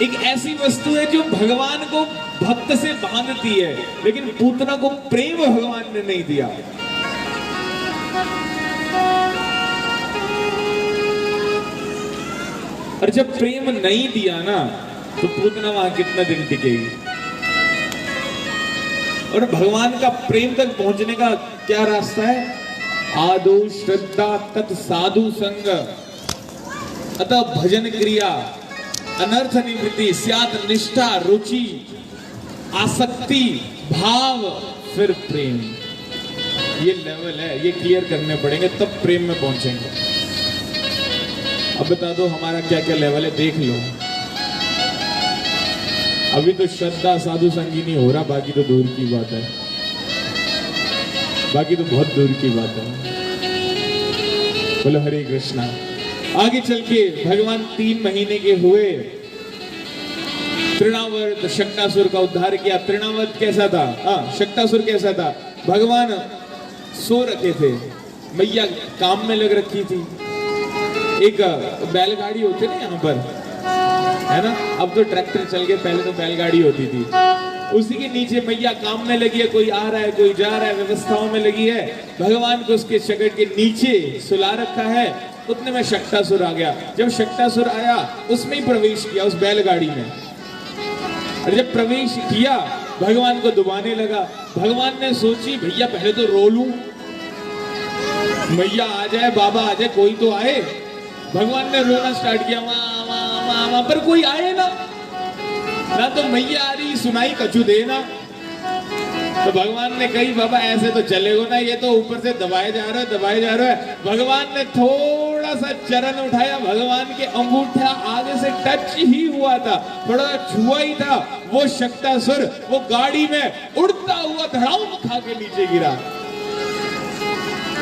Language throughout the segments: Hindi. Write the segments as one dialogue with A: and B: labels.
A: एक ऐसी वस्तु है जो भगवान को भक्त से बांधती है, लेकिन पूतना को प्रेम भगवान ने नहीं दिया। और जब प्रेम नहीं दिया ना, तो पूतना वहां कितना दिन टिकेगी। और भगवान का प्रेम तक पहुंचने का क्या रास्ता है? आदो श्रद्धा तत् साधु संग, अतः भजन क्रिया, अनर्थ निवृत्ति, स्यात् निष्ठा, रुचि, आसक्ति, भाव, फिर प्रेम। ये लेवल है, ये क्लियर करने पड़ेंगे, तब प्रेम में पहुंचेंगे। अब बता दो हमारा क्या क्या लेवल है, देख लो। अभी तो श्रद्धा साधु संगी नहीं हो रहा, बाकी तो दूर की बात है, बाकी तो बहुत दूर की बात है। बोलो हरे कृष्णा। आगे चल के भगवान 3 महीने के हुए, तृणावर्त शक्तासुर का उद्धार किया। तृणावर्त कैसा था? शक्तासुर कैसा था? भगवान सो रखे थे, मैया काम में लग रखी थी। एक बैलगाड़ी होती ना यहाँ पर, है ना, अब तो ट्रैक्टर चल गए, पहले तो बैलगाड़ी होती थी। उसी के नीचे मैया काम में लगी है, कोई आ रहा है कोई जा रहा है, व्यवस्थाओं में लगी है। भगवान को उसके शकट के नीचे सुला रखा है। उतने में शक्तासुर आ गया। जब शक्तासुर आया, उसमें ही प्रवेश किया, उस बैलगाड़ी में। और जब प्रवेश किया, भगवान को दुबाने लगा। भगवान ने सोची भैया पहले तो रो लूं, मैया आ जाए, बाबा आ जाए, कोई तो आए। भगवान ने रोना स्टार्ट किया, माँ माँ माँ माँ, पर कोई आए ना, ना तो मैया आ रही, सुनाई कछु देना। तो भगवान ने कही बाबा ऐसे तो चलेगा ना, ये तो ऊपर से दबाए जा रहा है, दबाए जा रहा है। भगवान ने थोड़ा सा चरण उठाया, भगवान के अंगूठा आगे से टच ही हुआ था, थोड़ा छुआ ही था। वो शक्तासुर वो गाड़ी में उड़ता हुआ धड़ाम खा के नीचे गिरा।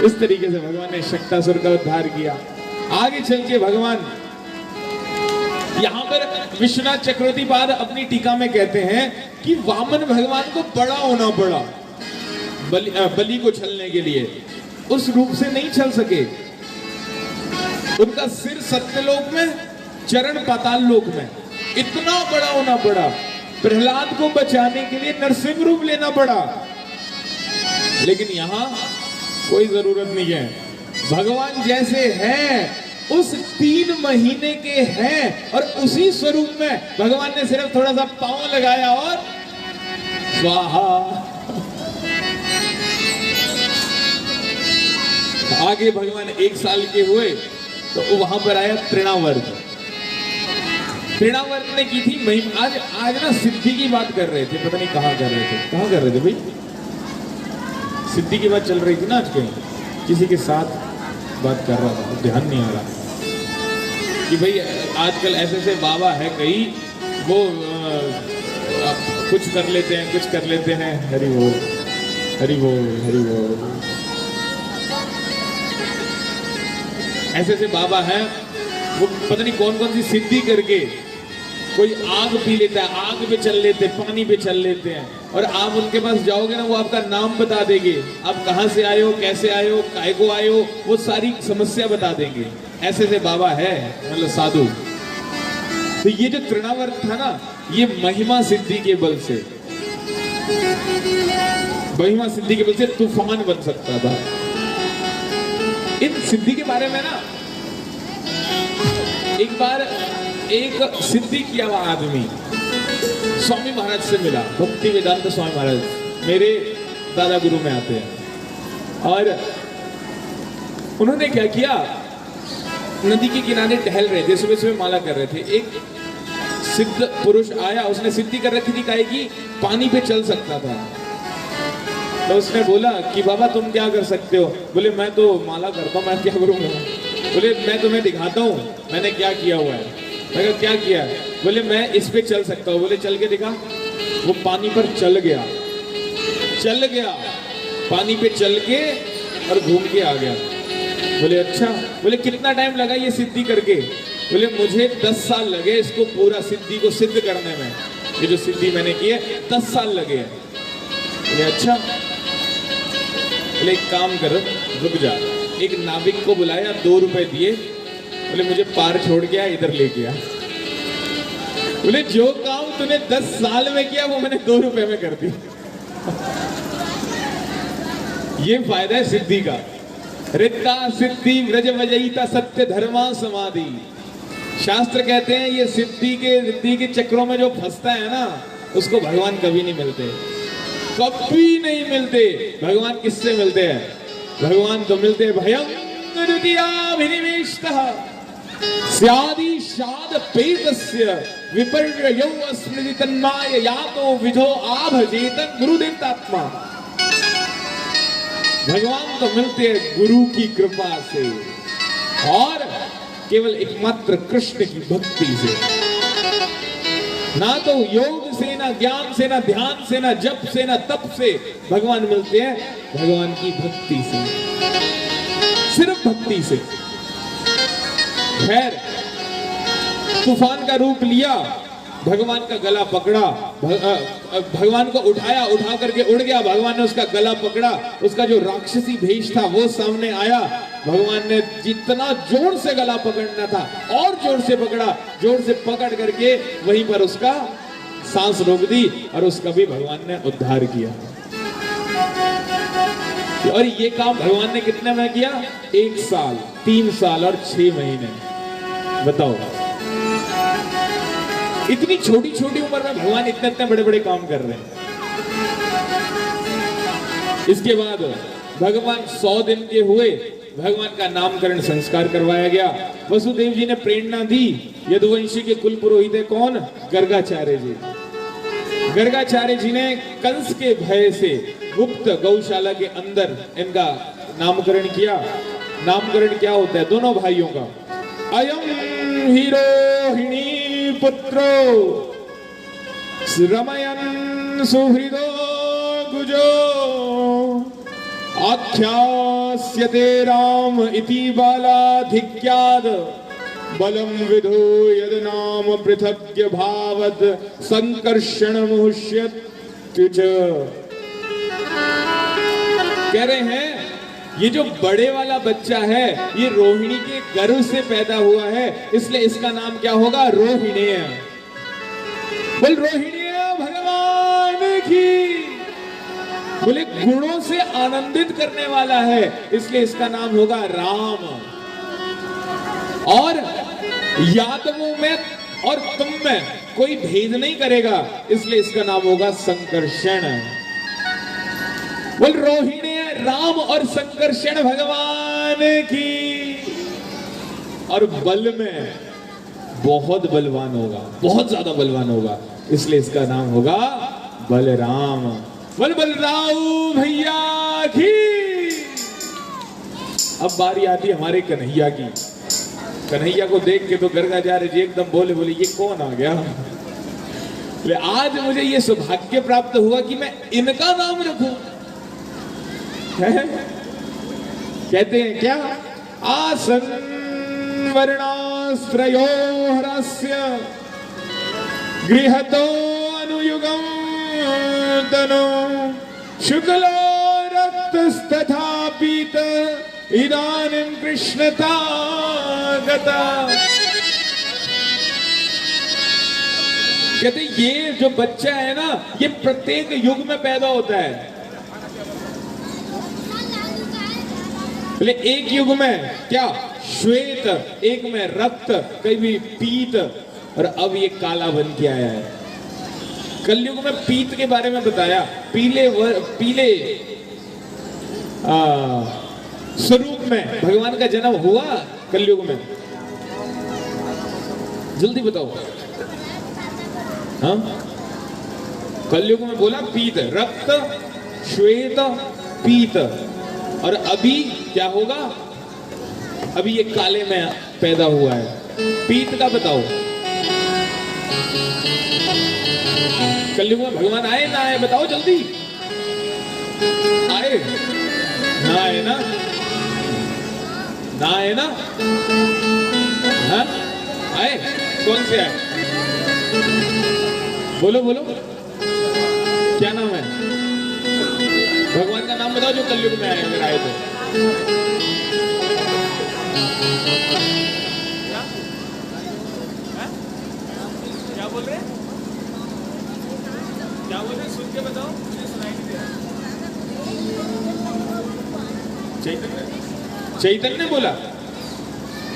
A: इस तरीके से भगवान ने शक्तासुर का उद्धार किया। आगे चल के भगवान यहाँ पर विश्वनाथ चक्रवर्ती पाद अपनी टीका में कहते हैं कि वामन भगवान को बड़ा होना पड़ा बलि को छलने के लिए, उस रूप से नहीं छल सके। उनका सिर सत्यलोक में, चरण पाताल लोक में, इतना बड़ा होना पड़ा। प्रहलाद को बचाने के लिए नरसिंह रूप लेना पड़ा, लेकिन यहाँ कोई जरूरत नहीं है। भगवान जैसे हैं उस 3 महीने के हैं, और उसी स्वरूप में भगवान ने सिर्फ थोड़ा सा पांव लगाया और स्वाहा। आगे भगवान 1 साल के हुए तो वहां पर आया तृणावर्त। तृणावर्त ने की थी महिमा। आज ना सिद्धि की बात कर रहे थे, पता नहीं कहाँ कर रहे थे भाई। सिद्धि की बात चल रही थी ना, आज कहीं किसी के साथ बात कर रहा था, ध्यान नहीं आ रहा कि भाई आजकल ऐसे बाबा है कई, वो कुछ कर लेते हैं, कुछ कर लेते हैं। हरि बोल हरि बोल हरि बोल। ऐसे बाबा हैं, वो पता नहीं कौन कौन सी सिद्धि करके, कोई आग पी लेता है, आग पे चल लेते हैं, पानी पे चल लेते हैं, और आप उनके पास जाओगे ना, वो आपका नाम बता देंगे, आप कहाँ से आए हो, कैसे आए हो, काय को आए हो, वो सारी समस्या बता देंगे। ऐसे बाबा है, मतलब साधु। तो ये जो तृणावर्त था ना, ये महिमा सिद्धि के बल से, महिमा सिद्धि के बल से तूफान बन सकता था। इन सिद्धि के बारे में ना, एक बार एक सिद्धि किया हुआ आदमी स्वामी महाराज से मिला, भक्ति वेदांत स्वामी महाराज मेरे दादा गुरु में आते हैं। और उन्होंने क्या किया, नदी के किनारे टहल रहे थे, सुबह सुबह माला कर रहे थे। एक सिद्ध पुरुष आया, उसने सिद्धि कर रखी थी काहे की, पानी पे चल सकता था। तो उसने बोला कि बाबा तुम क्या कर सकते हो? बोले मैं तो माला करता हूँ, मैं क्या करूँगा? बोले मैं तुम्हें दिखाता हूँ मैंने क्या किया हुआ है। मैं कहा क्या किया? बोले मैं इस पे चल सकता हूँ। बोले चल के दिखा। वो पानी पर चल गया, पानी पे चल के और घूम के आ गया। बोले अच्छा। बोले कितना टाइम लगा ये सिद्धि करके? बोले मुझे 10 साल लगे इसको पूरा सिद्धि को सिद्ध करने में। ये जो सिद्धि मैंने की है 10 साल लगे। बोले अच्छा। बोले एक काम करो, रुक जा। एक नाविक को बुलाया, 2 रुपए दिए। बोले मुझे पार छोड़ गया, इधर ले गया। बोले जो काम तूने 10 साल में किया वो मैंने 2 रुपए में कर दी। ये फायदा है सिद्धि का। रिद्धा सिद्धि व्रज वजयिता सत्य धर्मा समाधि। शास्त्र कहते हैं ये रिद्धि के चक्रों में जो फंसता है ना, उसको भगवान कभी नहीं मिलते, कभी नहीं मिलते। भगवान किससे मिलते हैं? भगवान तो मिलते हैं भयं द्वितीयाभिनिवेशतः स्यादि शाद पेतस्य विपर्ययो स्मृति तन्माय यातो विधो आभजेतन गुरुदेवतात्मा। भगवान तो मिलते हैं गुरु की कृपा से और केवल एकमात्र कृष्ण की भक्ति से। ना तो योग से, ना ज्ञान से, ना ध्यान से, ना जप से, ना तप से भगवान मिलते हैं, भगवान की भक्ति से, सिर्फ भक्ति से। खैर, तूफान का रूप लिया, भगवान का गला पकड़ा, भगवान को उठाया, उठा करके उड़ गया, भगवान ने उसका गला पकड़ा, उसका जो राक्षसी भेष था वो सामने आया, भगवान ने जितना जोर से गला पकड़ना था और जोर से पकड़ा, जोर से पकड़ करके वहीं पर उसका सांस रोक दी और उसका भी भगवान ने उद्धार किया। और ये काम भगवान ने कितने में किया? 1 साल, 3 साल और 6 महीने। बताओ, इतनी छोटी छोटी उम्र में भगवान इतने इतने बड़े बड़े काम कर रहे हैं। इसके बाद भगवान 100 दिन के हुए, भगवान का नामकरण संस्कार करवाया गया। वसुदेव जी ने प्रेरणा दी। यदुवंशी के कुल पुरोहित है कौन? गर्गाचार्य जी। गर्गाचार्य जी ने कंस के भय से गुप्त गौशाला के अंदर इनका नामकरण किया। नामकरण क्या होता है? दोनों भाइयों का। अयम हिरोहिणी पुत्रो रमयन् सुहृदो गुजो आख्यास्यते राम इति बालाधिक्याद बलम विधो यद नाम पृथग्य भावत संकर्षण मुह्यत। कह रहे हैं ये जो बड़े वाला बच्चा है ये रोहिणी के गर्भ से पैदा हुआ है, इसलिए इसका नाम क्या होगा? रोहिणीय। बोल रोहिणीय भगवान की। बोले गुणों से आनंदित करने वाला है, इसलिए इसका नाम होगा राम। और यादवों में और तुम में कोई भेद नहीं करेगा, इसलिए इसका नाम होगा संकर्षण। बोल रोहिणी राम और संकर्षण भगवान की। और बल में बहुत बलवान होगा, बहुत ज्यादा बलवान होगा, इसलिए इसका नाम होगा बलराम। बोल बलराऊ भैया की। अब बारी आती हमारे कन्हैया की। कन्हैया को देख के तो गर्गाचार्य जी एकदम बोले ये कौन आ गया? आज मुझे ये सौभाग्य प्राप्त हुआ कि मैं इनका नाम रखूं। कहते हैं क्या? आसन वर्णाश्रयो हरस्य गृहतो अनुयुगम तनो शुक्लो रक्तस्तथा पीत इदानीं कृष्णता गता। कहते ये जो बच्चा है ना, ये प्रत्येक युग में पैदा होता है। एक युग में क्या? श्वेत, एक में रक्त, कभी पीत, और अब ये काला बन के आया है। कलयुग में पीत के बारे में बताया, पीले स्वरूप में भगवान का जन्म हुआ कलयुग में। जल्दी बताओ। हाँ, कलयुग में बोला पीत, रक्त, श्वेत, पीत, और अभी क्या होगा? अभी ये काले में पैदा हुआ है। पीत का बताओ। कलयुग में भगवान आए ना आए? बताओ जल्दी। आए ना? आए ना? ना आए ना? हाँ आए? कौन से आए? बोलो बोलो, क्या नाम है? भगवान का नाम बताओ जो कलयुग में आए, अगर आए तो। क्या बोल रहे हैं? क्या बोल रहे हैं? सुन के बताओ, मुझे सुनाई नहीं दे रहा। चैतन्य बोला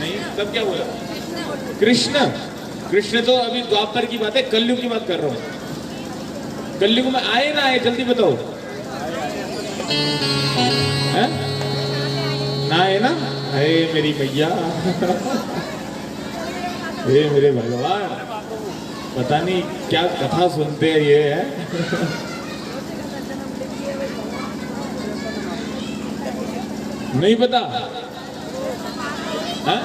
A: नहीं, तब क्या बोला? कृष्ण। कृष्ण तो अभी द्वापर की बात है, कलयुग की बात कर रहा हूं। कलयुग में आए ना आए, जल्दी बताओ। है? ना आए ना? अरे मेरी मैया, हे मेरे भगवान, पता नहीं क्या कथा सुनते हैं ये है। नहीं पता? हाँ,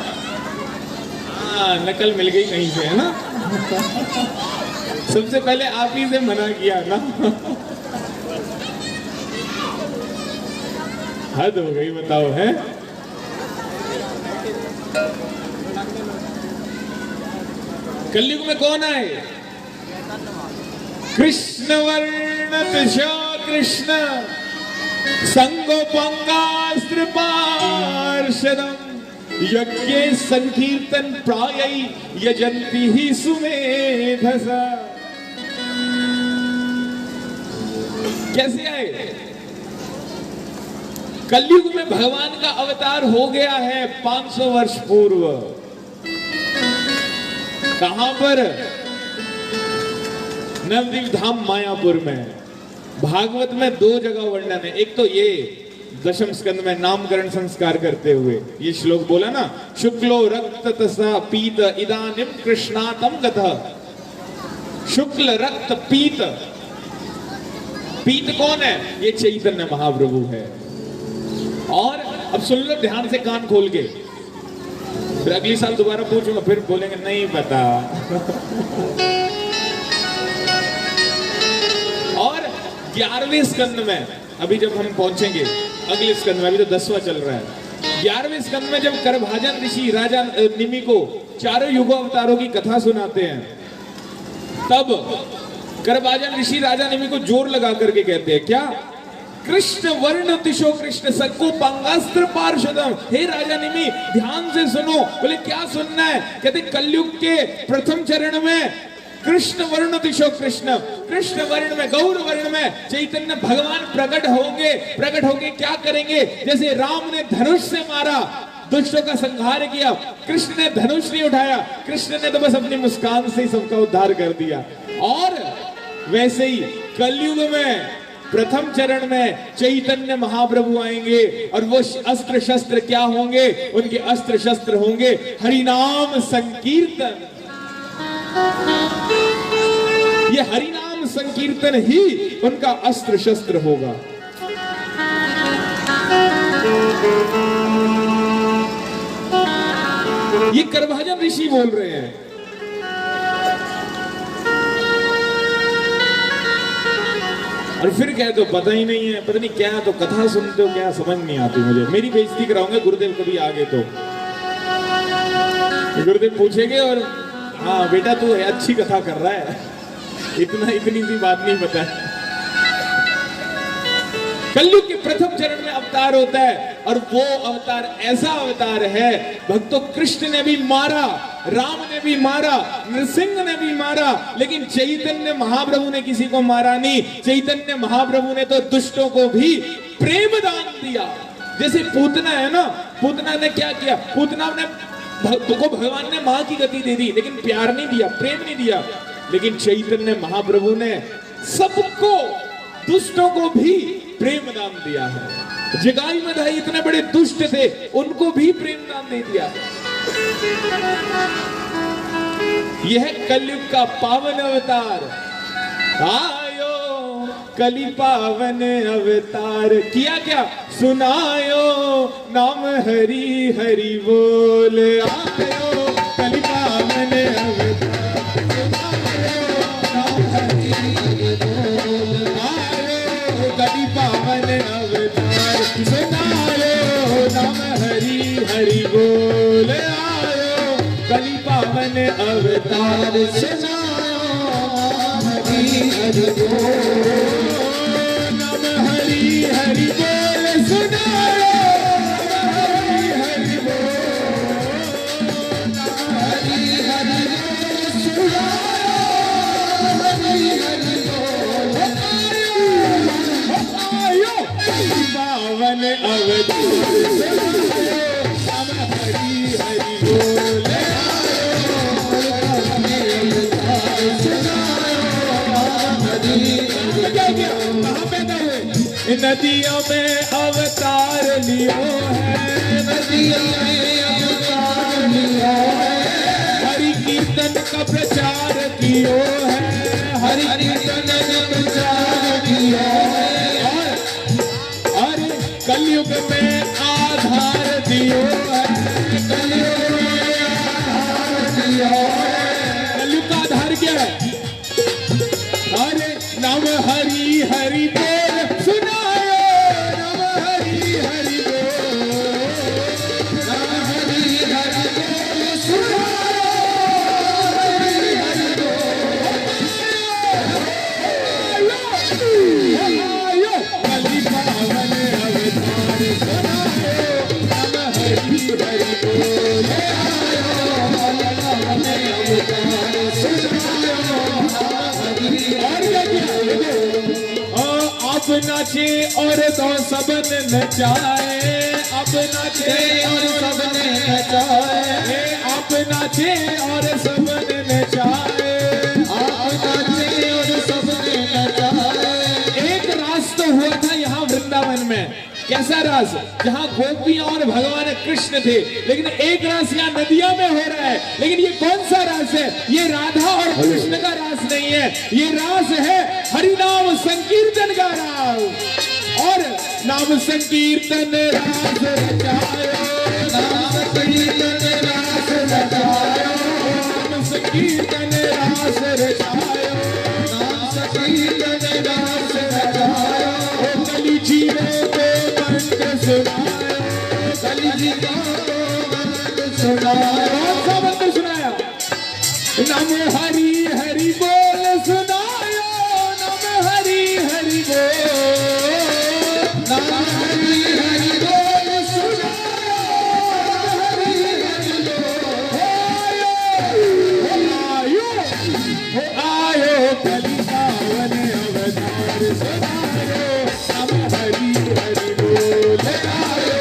A: नकल मिल गई कहीं से, है ना? सबसे पहले आप ही से मना किया ना। हद हो गई, बताओ। है कलयुग में कौन आए? कृष्ण वर्णत कृष्ण संगोपंगास्त्र पार्षदम यज्ञे संकीर्तन प्रायै यजन्ति ही सुमेधसा। कैसे आए? कलयुग में भगवान का अवतार हो गया है 500 वर्ष पूर्व। कहां पर? नवद्वीप धाम मायापुर में। भागवत में 2 जगह वर्णन है। एक तो ये दशम स्कंद में नामकरण संस्कार करते हुए ये श्लोक बोला ना, शुक्लो रक्त तसा पीत इदानिम कृष्णातम गतः। शुक्ल रक्त पीत, पीत कौन है? ये चैतन्य महाप्रभु है। और अब सुन लो ध्यान से, कान खोल के, फिर अगली साल दोबारा पूछूंगा, फिर बोलेंगे नहीं पता। और 11वें स्कंद में अभी जब हम पहुंचेंगे, अगले स्कंद में, अभी तो 10वां चल रहा है। 11वें स्कंद में जब करभाजन ऋषि राजा निमि को 4 युग अवतारों की कथा सुनाते हैं, तब करभाजन ऋषि राजा निमि को जोर लगा करके कहते हैं क्या? कृष्ण वर्ण दिशो कृष्ण सको पंगास्त्र पार्षदम। हे राजा निमि, ध्यान से सुनो। बोले क्या सुनना है? कहते कलयुग के प्रथम चरण में कृष्ण वर्ण दिशो कृष्ण, कृष्ण वर्ण में, गौर वर्ण में चैतन्य भगवान प्रकट होंगे। प्रकट होंगे क्या करेंगे? जैसे राम ने धनुष से मारा, दुष्टों का संहार किया, कृष्ण ने धनुष नहीं उठाया, कृष्ण ने तो बस अपनी मुस्कान से ही सबका उद्धार कर दिया। और वैसे ही कलयुग में प्रथम चरण में चैतन्य महाप्रभु आएंगे और वो अस्त्र शस्त्र क्या होंगे? उनके अस्त्र शस्त्र होंगे हरिनाम संकीर्तन। ये हरिनाम संकीर्तन ही उनका अस्त्र शस्त्र होगा। ये करभाजन ऋषि बोल रहे हैं। और फिर कहे तो पता ही नहीं है, पता नहीं क्या, तो कथा सुनते हो क्या, समझ नहीं आती मुझे। मेरी बेइज्जती कराओगे गुरुदेव कभी आगे तो। गुरुदेव पूछेंगे और हाँ बेटा तू अच्छी कथा कर रहा है, इतनी सी बात नहीं पता है। कलयुग के प्रथम चरण में अवतार होता है और वो अवतार ऐसा अवतार है, भक्तों कृष्ण ने भी मारा, राम ने भी मारा, नरसिंह ने भी मारा, लेकिन चैतन्य महाप्रभु ने किसी को मारा नहीं। चैतन्य महाप्रभु ने तो दुष्टों को भी प्रेम दान दिया। जैसे पूतना है ना, पूतना ने क्या किया? पूतना ने को भगवान ने मां की गति दे दी, लेकिन प्यार नहीं दिया, प्रेम नहीं दिया। लेकिन चैतन्य महाप्रभु ने सबको, दुष्टों को भी प्रेम दान दिया है। जगाई मधाई इतने बड़े दुष्ट थे, उनको भी प्रेम दान दे दिया। यह कलयुग का पावन अवतार आयो, कली पावन अवतार किया क्या? सुनायो नाम हरि हरि बोल। आयो कली पावन अवतार, नाम हरि हरि बोल। आयो कली पावन अवतार, सुनायो नाम हरि हरि बोल। आयो कली पावन अवतार, सुनायो हरि हरि बोल। नाम हरि हरि बोल, सुनायो हरि हरि बोल। हरि हरि बोल, सुनायो पावन अवतार राम हरि हरि बोल। नदियों में अवतार लियो है, नदियों में अवतार लियो है, हरि कीर्तन का प्रचार कियो है, हरि कीर्तन का प्रचार कियो है, और कलयुग में आधार दियो है, कलयुग में आधार दियो है। कलयुग का आधार क्या है? अरे नाम हरि हरि बोल सुनायो, नाम हरि हरि बोल, नाम हरि हरि बोल सुनायो, हरि हरि बोल। कलि पावन अवतार सुनायो, नाम हरि हरि बोल। अब नाचे और तो सबन नचाए, अब नाचे और सबन नचाए, अब नाचे और सबन नचाए, अब नाचे और सबन नचाए। एक रास तो हुआ था यहाँ वृंदावन में, कैसा रास? जहाँ गोपियां और भगवान कृष्ण थे, लेकिन एक रास यहाँ नदिया में हो रहा है। लेकिन ये कौन सा रास है? ये राधा और कृष्ण का रास नहीं है, ये रास है हरिनाम संकीर्तन का रास। और नाम संकीर्तन रास रचायो, नाम संकीर्तन रास रचायो, नाम संकीर्तन रास रचायो, नाम संकीर्तन रास रचायो। कलि जीवो को मंत्र सुनायो, कलि जीवो को मंत्र सुनायो। कौन सा मंत्र सुनाया? नाम हरि हरि बोल सुनायो, नाम हरि हरि बोल, नाम हरि हरि बोल सुनायो, हरि हरि बोल। आयो कलि पावन अवतार सुनायो, नाम हरि हरि बोल। आयो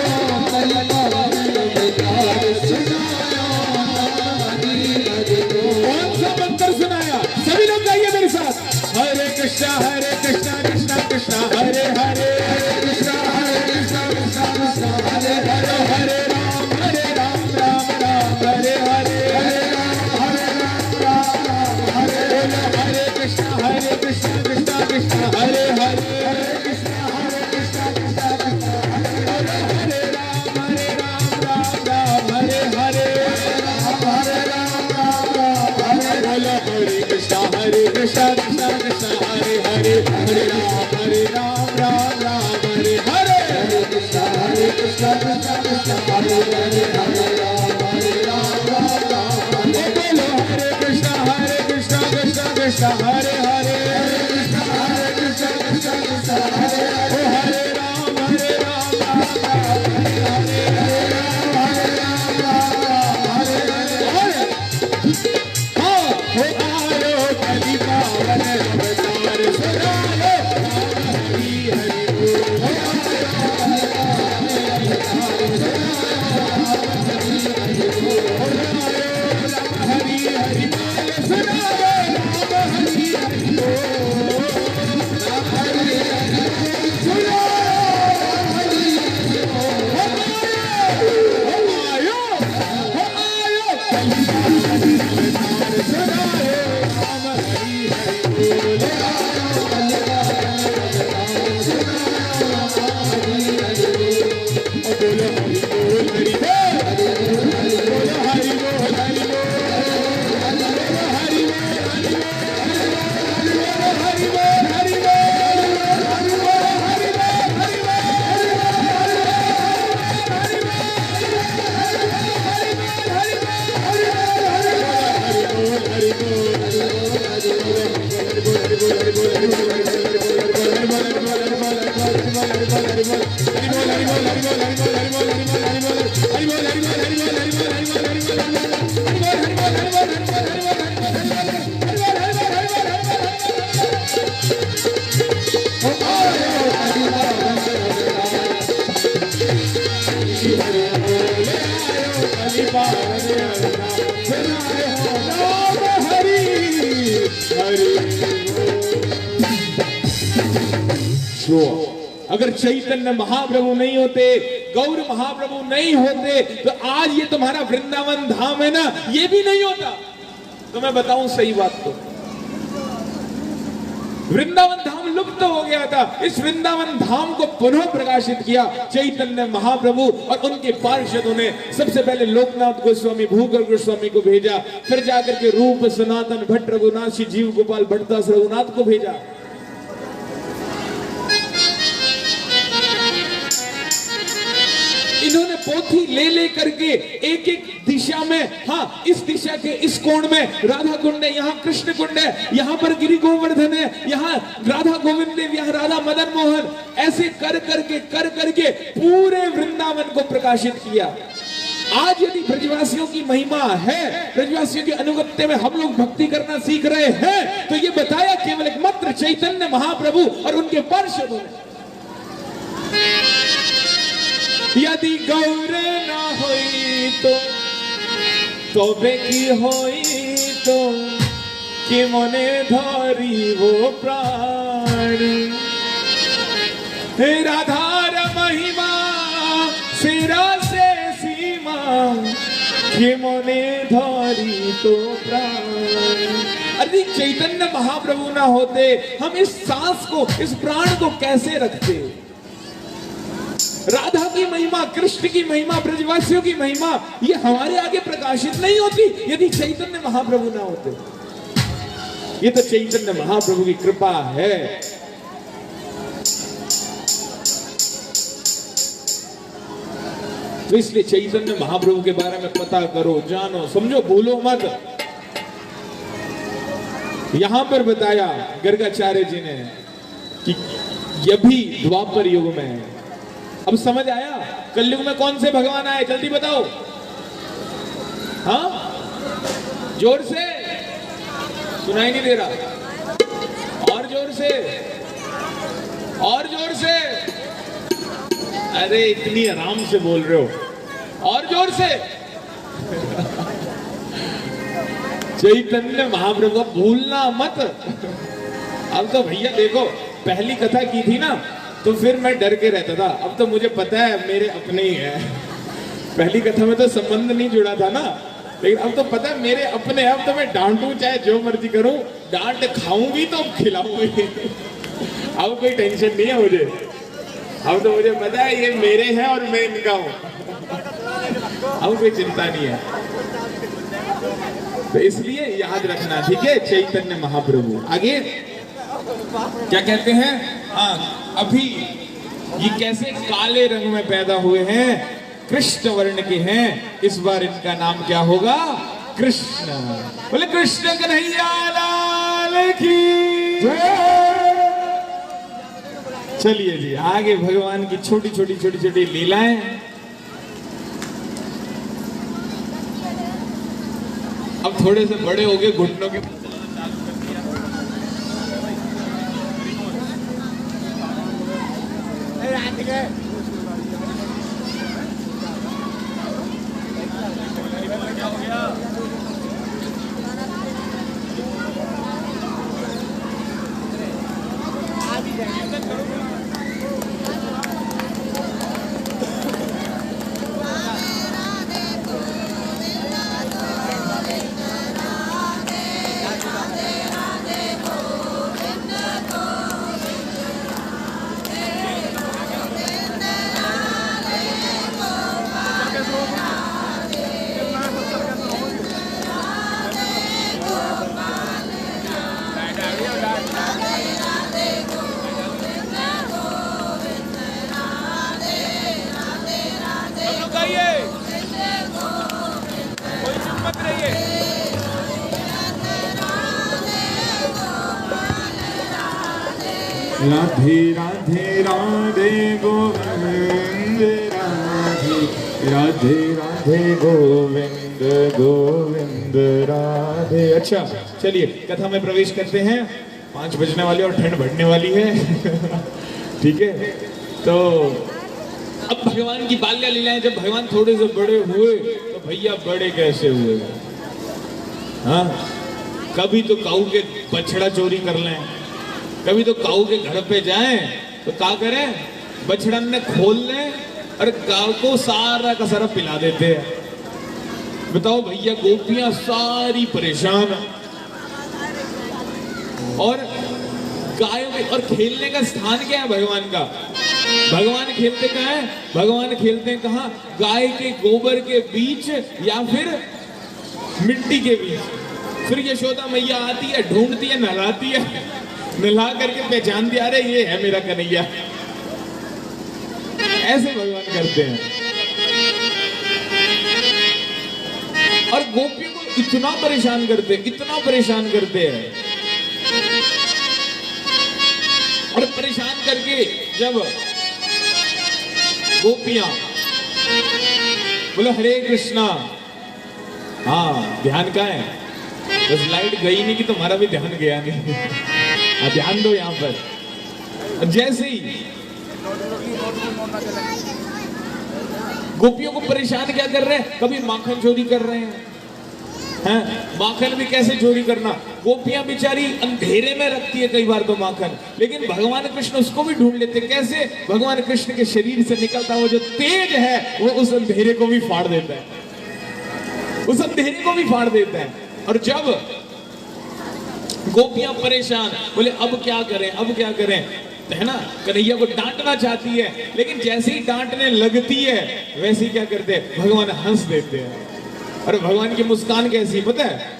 A: कलि पावन अवतार सुनायो, नाम हरि हरि बोल। कौन सा मंत्र सुनाया? सभी लोग गाइए मेरे साथ। हरे कृष्णा कृष्णा कृष्णा हरे हरे, कृष्णा कृष्णा कृष्णा हरे हरे, हरे राम राम राम हरे हरे, हरे राम हरे बोलो। हरे कृष्णा कृष्णा कृष्णा हरे हरे, हरे कृष्णा कृष्णा कृष्णा हरे हरे, हरे राम राम हरे हरे, हरे राम हरे बोलो। हरे कृष्णा कृष्णा कृष्णा हरे हरे, हरे राम राम हरे हरे, हरे कृष्णा कृष्णा कृष्णा हरे हरे, हरे राम राम बोलो। हरे कृष्णा कृष्णा कृष्णा हरे हरे, हरे कृष्णा कृष्णा कृष्णा हरे हरे, हरे राम हरे हरे, हरे राम हरे हरे। हाँ हो आयो कलि पावन अवतार सुनायो, हरि हरि बोल। हरि हरि बोल सुनायो, राम हरि हरि बोल, राम हरि हरि बोल सुनायो, हरि हरि बोल। आयो कलि पावन अवतार सुनायो, राम हरि हरि बोल। कलि पावन अवतार सुनायो, राम हरि हरि बोल। बोलो हरि बोल हरि बोल, हरि बोल हरि बोल, हरि बोल हरि बोल, हरि बोल हरि बोल, हरि बोल हरि विश्व। अगर चैतन्य महाप्रभु नहीं होते, गौर महाप्रभु नहीं होते, तो आज ये तुम्हारा वृंदावन धाम है ना, ये भी नहीं होता। तो मैं बताऊं सही बात, तो वृंदावन धाम लुप्त हो गया था। इस वृंदावन धाम को पुनः प्रकाशित किया चैतन्य महाप्रभु और उनके पार्षदों ने। सबसे पहले लोकनाथ गोस्वामी, भूगर गोस्वामी को भेजा, फिर जाकर के रूप सनातन भट्ट रघुनाथ श्री जीव गोपाल भट्टदास रघुनाथ को भेजा। इन्होंने पोथी ले ले करके एक एक दिशा में, हाँ इस दिशा के इस कोण में राधा कुंड है, यहाँ कृष्ण कुंड है, यहाँ पर गिरि गोवर्धन है, यहाँ राधा गोविंद देव, यहाँ राधा मदन मोहन, ऐसे कर करके पूरे वृंदावन को प्रकाशित किया। आज यदि ब्रजवासियों की महिमा है, ब्रजवासियों के अनुगत्य में हम लोग भक्ति करना सीख रहे हैं, तो ये बताया केवल एक मात्र चैतन्य महाप्रभु और उनके पार्षदों ने। यदि गौर ना होई तो बेकी होई तो कि मने धरी वो प्राण। हे राधार महिमा सिरा से सीमा कि मने धरी तो प्राण। अरे चैतन्य महाप्रभु ना होते, हम इस सांस को, इस प्राण को कैसे रखते? राधा की महिमा, कृष्ण की महिमा, ब्रजवासियों की महिमा, ये हमारे आगे प्रकाशित नहीं होती यदि चैतन्य महाप्रभु ना होते। ये तो चैतन्य महाप्रभु की कृपा है। तो इसलिए चैतन्य महाप्रभु के बारे में पता करो, जानो, समझो, भूलो मत। यहां पर बताया गर्गाचार्य जी ने कि यह भी द्वापर युग में है। अब समझ आया कलयुग में कौन से भगवान आए? जल्दी बताओ। हाँ, जोर से, सुनाई नहीं दे रहा, और जोर से, और जोर से। अरे इतनी आराम से बोल रहे हो, और जोर से। चैतन्य महाप्रभु, भूलना मत। अब तो भैया देखो, पहली कथा की थी ना, तो फिर मैं डर के रहता था। अब तो मुझे पता है मेरे अपने ही है। पहली कथा में तो संबंध नहीं जुड़ा था ना, लेकिन अब तो पता है मेरे अपने। अब तो मैं डांटूं चाहे जो मर्जी करूं, डांट खाऊं भी तो खिलाऊं भी। अब कोई टेंशन नहीं है मुझे। अब तो मुझे पता है ये मेरे हैं और मैं इनका हूं। अब कोई चिंता नहीं है। तो इसलिए याद रखना, ठीक है? चैतन्य महाप्रभु। आगे क्या कहते हैं? अभी ये कैसे काले रंग में पैदा हुए हैं, कृष्ण वर्ण के हैं। इस बार इनका नाम क्या होगा? कृष्ण। बोले कृष्ण कन्हैया लाल की जय। चलिए जी, आगे भगवान की छोटी छोटी लीलाएं। अब थोड़े से बड़े हो गए, घुटनों के राधे राधे राधे गोविंद राधे राधे राधे गोविंद गोविंद राधे। अच्छा चलिए कथा में प्रवेश करते हैं। 5 बजने वाली और ठंड बढ़ने वाली है। ठीक है, तो अब भगवान की बाल्य लीलाएं। जब भगवान थोड़े से बड़े हुए तो भैया बड़े कैसे हुए? हाँ, कभी तो काऊ के बछड़ा चोरी कर लें, कभी तो काऊ के घर पे जाएं तो क्या करें, बछड़न ने खोल लें और गाय को सारा का सारा पिला देते हैं। बताओ भैया, गोपियां सारी परेशान और गायों में। और खेलने का स्थान क्या है भगवान का? भगवान खेलते कहाँ है? भगवान खेलते हैं कहाँ? गाय के गोबर के बीच या फिर मिट्टी के बीच। फिर यशोदा मैया आती है, ढूंढती है, नहलाती है, नहला करके पहचान दिया, अरे ये है मेरा कन्हैया। ऐसे भगवान करते हैं। और गोपियों को इतना परेशान करते हैं, इतना परेशान करते हैं। और परेशान करके जब गोपियां बोलो हरे कृष्णा, हाँ ध्यान का है, बस लाइट गई नहीं कि तुम्हारा भी ध्यान गया नहीं। ध्यान दो यहां पर। जैसे ही गोपियों को परेशान क्या कर रहे हैं? कभी माखन चोरी कर रहे हैं, माखन भी कैसे चोरी करना? गोपियां बेचारी अंधेरे में रखती है कई बार तो माखन, लेकिन भगवान कृष्ण उसको भी ढूंढ लेते। कैसे? भगवान कृष्ण के शरीर से निकलता हुआ जो तेज है वो उस अंधेरे को भी फाड़ देता है, उस अंधेरे को भी फाड़ देता है। और जब गोपियां परेशान, बोले अब क्या करें, अब क्या करें, है ना, कन्हैया को डांटना चाहती है, लेकिन जैसे ही डांटने लगती है वैसे ही क्या करते हैं, भगवान हंस देते हैं। और भगवान की मुस्कान कैसी पता है?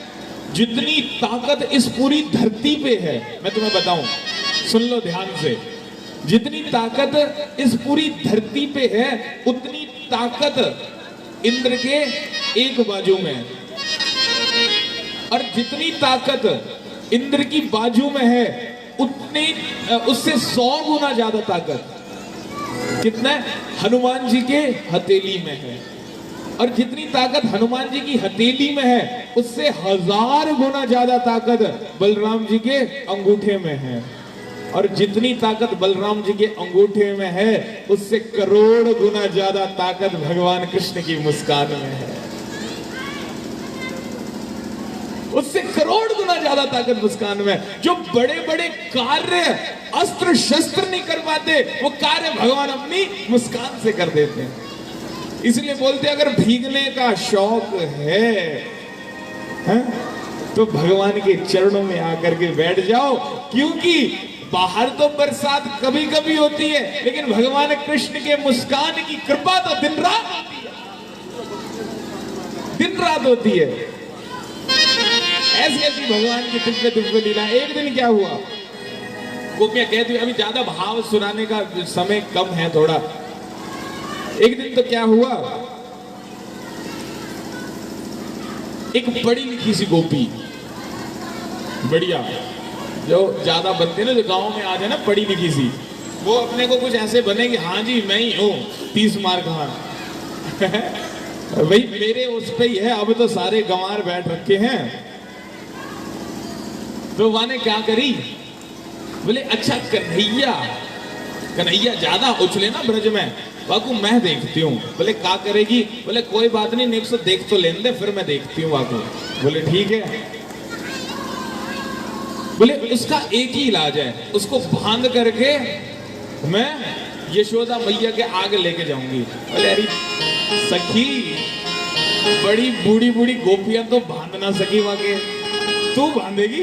A: जितनी ताकत इस पूरी धरती पे है, मैं तुम्हें बताऊं, सुन लो ध्यान से, जितनी ताकत इस पूरी धरती पे है उतनी ताकत इंद्र के एक बाजू में है। और जितनी ताकत इंद्र की बाजू में है उतनी उससे 100 गुना ज्यादा ताकत कितना हनुमान जी के हथेली में है। और जितनी ताकत हनुमान जी की हथेली में है उससे 1000 गुना ज्यादा ताकत बलराम जी के अंगूठे में है। और जितनी ताकत बलराम जी के अंगूठे में है उससे करोड़ गुना ज्यादा ताकत भगवान कृष्ण की मुस्कान में है, उससे करोड़ गुना ज्यादा ताकत मुस्कान में। जो बड़े बड़े कार्य अस्त्र शस्त्र नहीं कर पाते वो कार्य भगवान अपनी मुस्कान से कर देते हैं। इसलिए बोलते अगर भीगने का शौक है, तो भगवान के चरणों में आकर के बैठ जाओ, क्योंकि बाहर तो बरसात कभी कभी होती है लेकिन भगवान कृष्ण के मुस्कान की कृपा तो दिन रात होती है, दिन रात होती है। ऐसी ऐसी भगवान की दिव्य दिव्य लीला। एक दिन क्या हुआ, गोपियां कहती हैं अभी ज्यादा भाव सुनाने का समय कम है थोड़ा। एक दिन तो क्या हुआ, एक पढ़ी लिखी सी गोपी, बढ़िया, जो ज्यादा बनते ना, जो गांव में आ जाए ना पढ़ी लिखी सी, वो अपने को कुछ ऐसे बनेगी, हाँ जी मैं ही हूं 30 मार्क, हाँ भाई मेरे उस पे ही है, अब तो सारे गंवार बैठ रखे हैं। तो वहां ने क्या करी, बोले अच्छा कन्हैया, कन्हैया ज्यादा उछले ना ब्रज में, वाकू मैं देखती हूँ। बोले क्या करेगी? बोले कोई बात नहीं, नेक्स्ट तो देख तो लेने दे, फिर मैं देखती हूँ वाकू। बोले ठीक है। बोले उसका एक ही इलाज है, उसको बांध करके मैं यशोदा मैया के आगे लेके जाऊंगी। बोले अरे सखी, बड़ी बूढ़ी बूढ़ी गोपियां तो बांध ना सकी वाके, तू बांधेगी?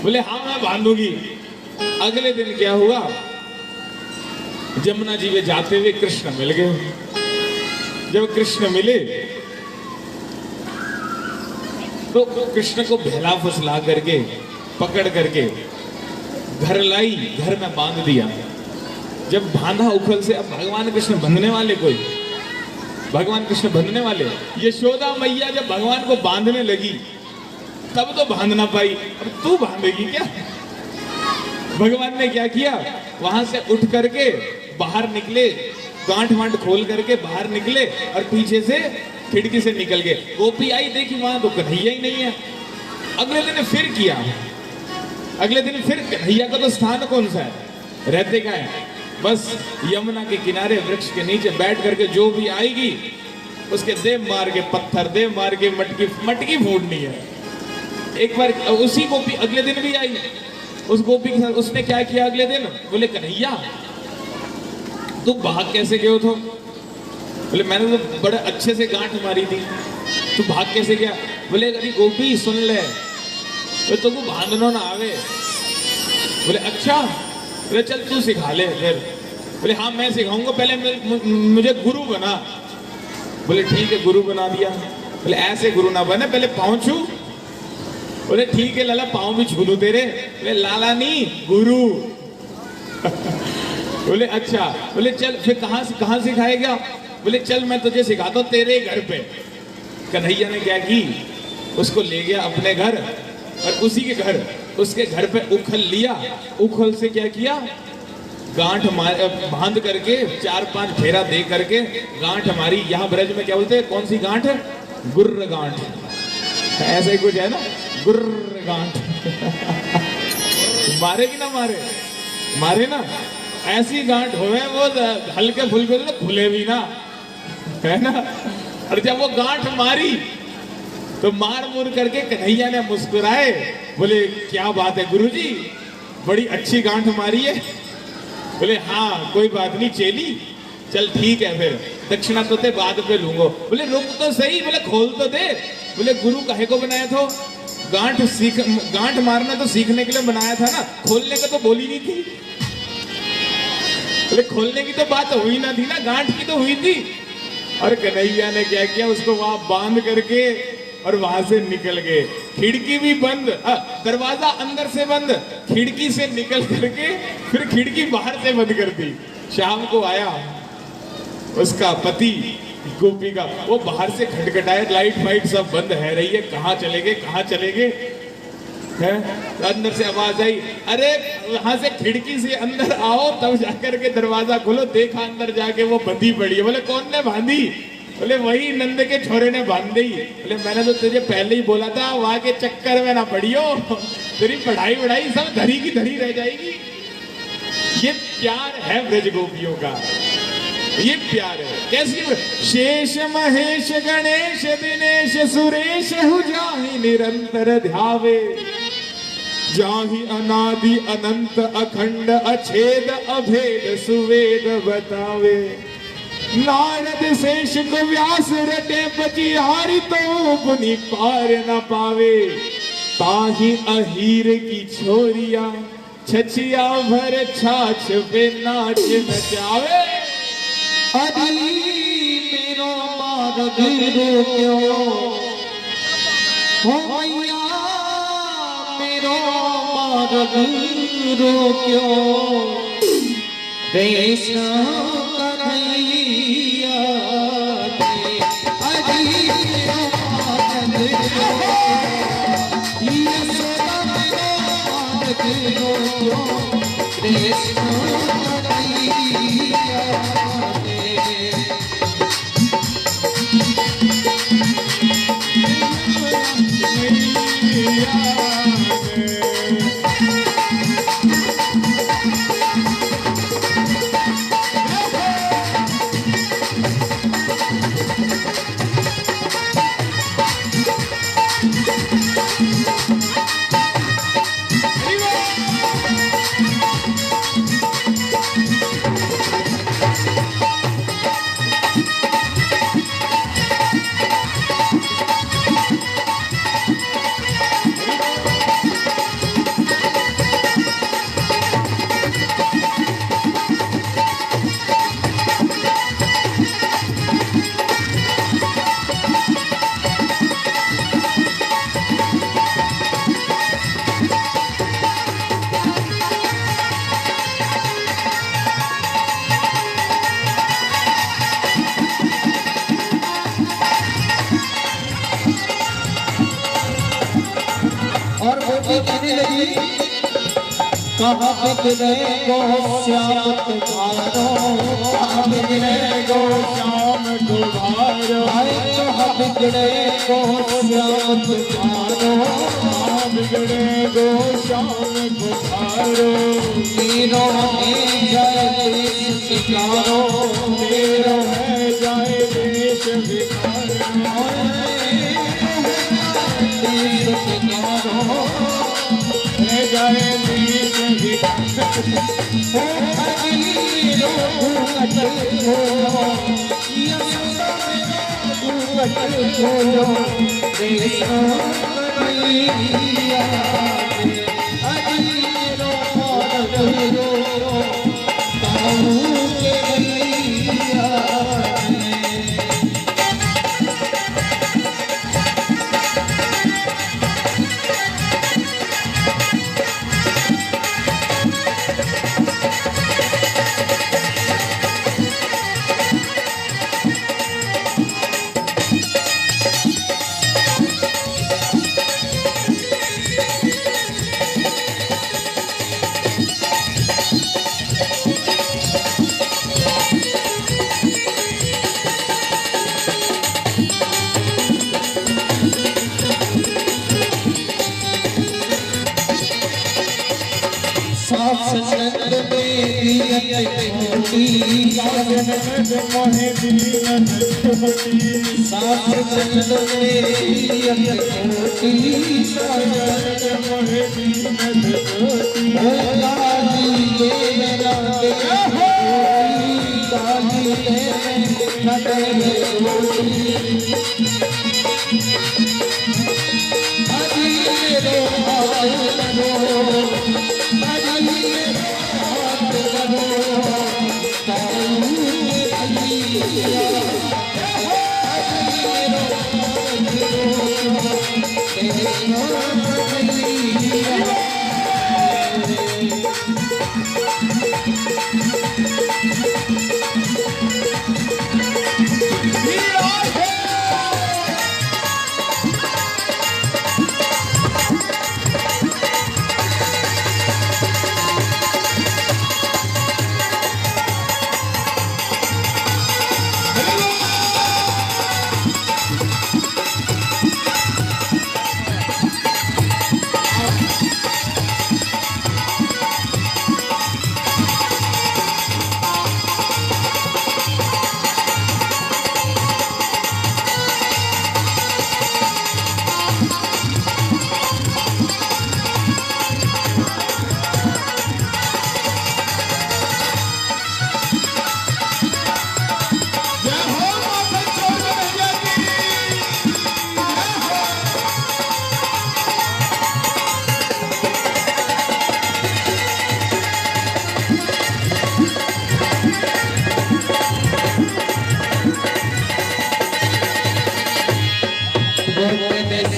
A: बोले हाँ मैं बांधूंगी। अगले दिन क्या हुआ, जमुना जी में जाते हुए कृष्ण मिल गए। जब कृष्ण मिले तो कृष्ण को भेला फुसला करके पकड़ करके घर लाई, घर में बांध दिया। जब बांधा उखल से, अब भगवान कृष्ण बंधने वाले, कोई भगवान कृष्ण बंधने वाले, यशोदा मैया जब भगवान को बांधने लगी तब तो बांध ना पाई, अब तू बांधेगी क्या? भगवान ने क्या किया, वहां से उठ करके बाहर निकले, गांठ वांठ खोल करके बाहर निकले और पीछे से खिड़की से निकल गए। गोपी आई, देखी वहां तो कन्हैया ही नहीं है। अगले दिन फिर किया, अगले दिन फिर कन्हैया का तो स्थान कौन सा है, रहते क्या है, बस यमुना के किनारे वृक्ष के नीचे बैठ करके जो भी आएगी उसके देव मार के पत्थर, देव मार के मटकी फूटनी है। एक बार उसी गोपी अगले दिन भी आई, उस गोपी के साथ उसने क्या किया अगले दिन? बोले कन्हैया तू भाग कैसे गए हो? बोले मैंने तो बड़े अच्छे से गांठ मारी थी, तू भाग कैसे गया? बोले अरे गोपी सुन ले, तो तुमको बांधना ना आवे। बोले अच्छा, बोले चल तू सिखा ले फिर। बोले हाँ मैं सिखाऊंगा, पहले मुझे गुरु बना। बोले ठीक है गुरु बना दिया। बोले ऐसे गुरु ना बने, पहले पाँव छू। बोले ठीक है लाला पाँव भी छू लूं तेरे। बोले लाला नहीं गुरु। बोले अच्छा, बोले चल फिर कहाँ सिखाएगा? बोले चल मैं तुझे सिखाता हूँ तेरे घर पे। कन्हैया ने क्या की, उसको ले गया अपने घर, और उसी के घर उसके घर पे उखल लिया। उखल से क्या किया, गांठ बांध करके 4-5 फेरा दे करके गांठ हमारी, यहाँ ब्रज में क्या बोलते हैं, कौन सी गांठ? गुर्र गांठ, ऐसा ही कुछ है ना, गुर्र गांठ। मारे कि ना मारे? मारे ना। ऐसी गांठ होवे वो हल्के फुल्के तो खुले भी ना, है ना। और जब वो गांठ मारी तो मार मुर करके कन्हैया ने मुस्कुराए, बोले क्या बात है गुरुजी, बड़ी अच्छी गांठ मारी है। बोले हाँ कोई बात नहीं चेली, चल ठीक है फिर दक्षिणा तो ते बाद पे लूंगा। बोले रुक तो सही, बोले खोल तो दे। बोले गुरु काहे को बनाया था? गांठ मारना तो सीखने के लिए बनाया था ना, खोलने का तो बोली नहीं थी। बोले खोलने की तो बात हुई ना थी ना, गांठ की तो हुई थी। और कन्हैया ने क्या किया, उसको वहां बांध करके और वहां से निकल गए। खिड़की भी बंद, दरवाजा अंदर से बंद, खिड़की से निकल करके फिर खिड़की बाहर से बंद कर दी। शाम को आया उसका पति गोपी का, वो बाहर से खटखटाए, लाइट फाइट सब बंद है रही है, कहाँ चले गए कहाँ चले गए है? अंदर से आवाज आई, अरे वहां से खिड़की से अंदर आओ तब जाकर के दरवाजा खोलो। देखा अंदर जाके वो बंधी पड़ी है। बोले कौन ने बांधी? बोले वही नंद के छोरे ने बांध दी। बोले मैंने तो तुझे पहले ही बोला था वहां के चक्कर में ना पड़ियो, तेरी पढ़ाई वढ़ाई सब धरी की धरी रह जाएगी। ये प्यार है ब्रज गोपियों का, ये प्यार है। कैसी? शेष महेश गणेश दिनेश सुरेश हु जाहि निरंतर ध्यावे, जाहि अनादि अनंत अखंड अछेद अभेद सुवेद बतावे। नारद शेष को व्यास रटे बचिहारी तो पुनि पार न पावे, ताहि अहीर की छोरिया छछिया भर छाछ पे नाच नचावे।
B: अरे मेरो मार्ग रोक्यो हो मैया, मेरो मार्ग रोक्यो देश कन्हैया ने। अरे मेरो मार्ग रोक्यो, यशोदा मेरो मार्ग रोक्यो देश कन्हैया। और गोपी कहने लगी, कहाँ बिगड़े गो श्याम तुम्हारो, कहाँ बिगड़े गो श्याम तुम्हारो, कहाँ बिगड़े गो श्याम तुम्हारो, कहाँ बिगड़े गो श्याम तुम्हारो। मीरो है जय देश सिकारो, मीरो है जय देश सिकारो, देश सिकारो जय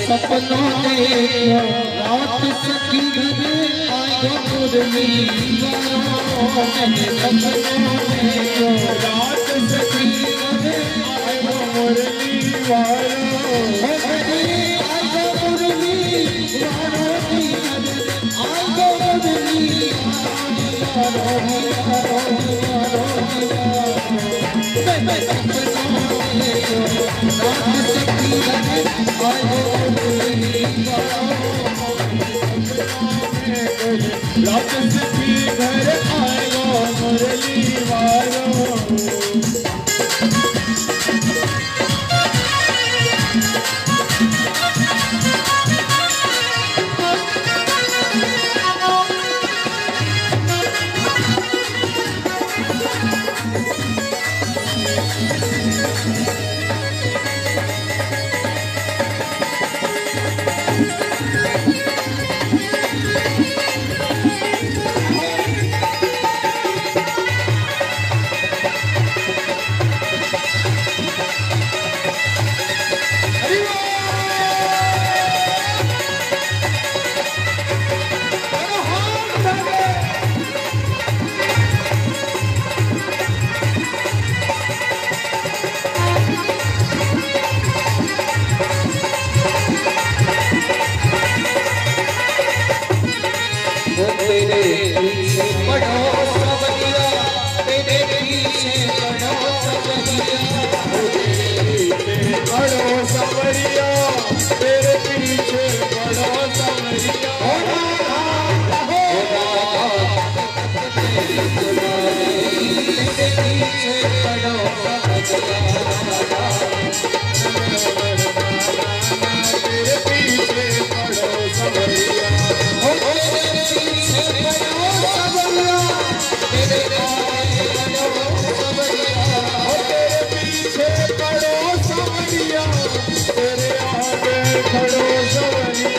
B: सपनों ने रात सखी घर आयो मुरली मैंने सपनों में रात सखी घर आयो मुरली वारो आयो मुरली वारो आयो मुरली मैं सपनों में रात सखी घर आयो
A: रात सखी घर आयो मुरली वारो खड़ो सवरिया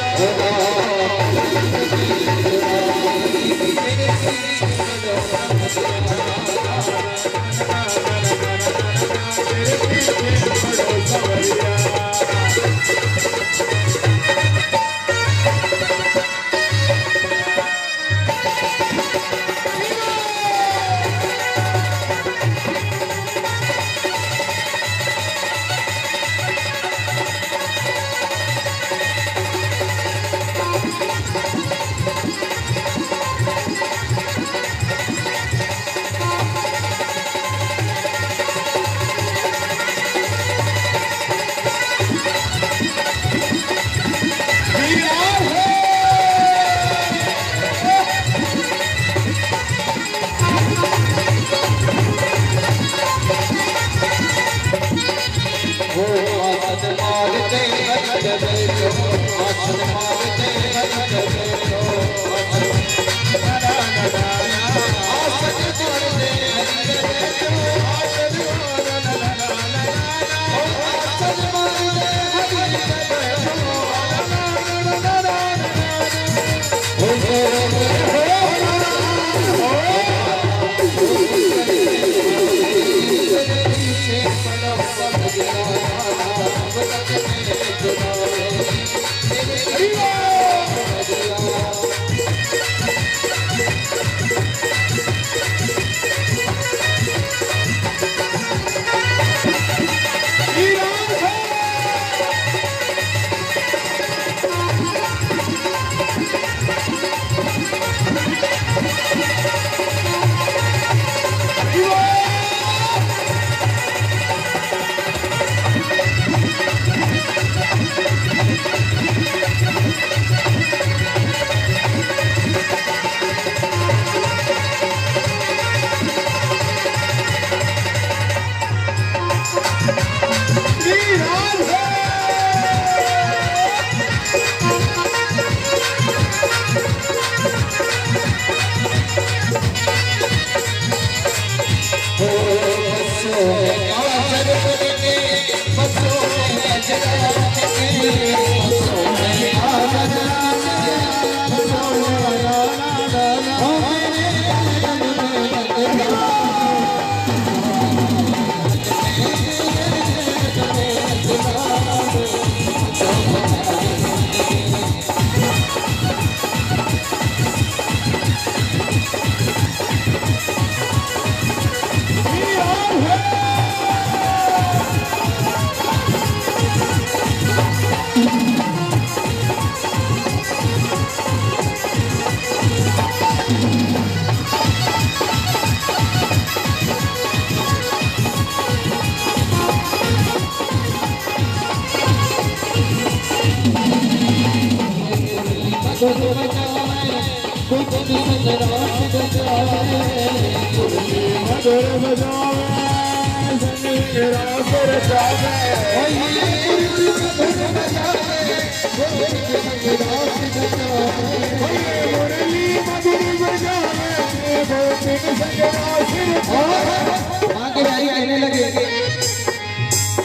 B: कहने लगे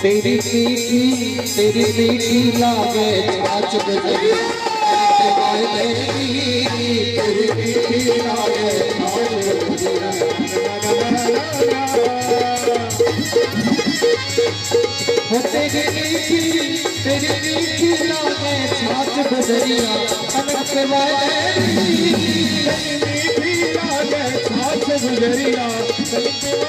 B: तेरी मीठी लागे आज तेरी मीठी लागे तेरी मीठी लागे छाछ गुजरिया कनक वाले मीठी लागे छाछ गुजरिया कनक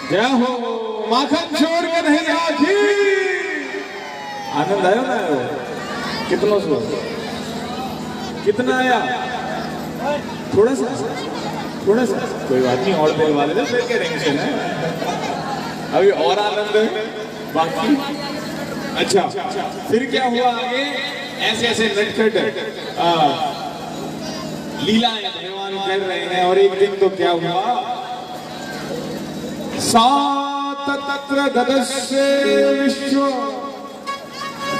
A: जय हो माखन छोड़ के नहीं आखी। आनंद आयो ना आयो? कितना सो कितना आया? थोड़ा सा कोई बात नहीं, और देर वाले थे फिर के टेंशन है, अभी और आनंद है बाकी। अच्छा फिर क्या हुआ आगे? ऐसे ऐसे नटखट लीलाएं भगवान कर रहे हैं। और एक दिन तो क्या हुआ, 7 तत्र गतस्य विश्व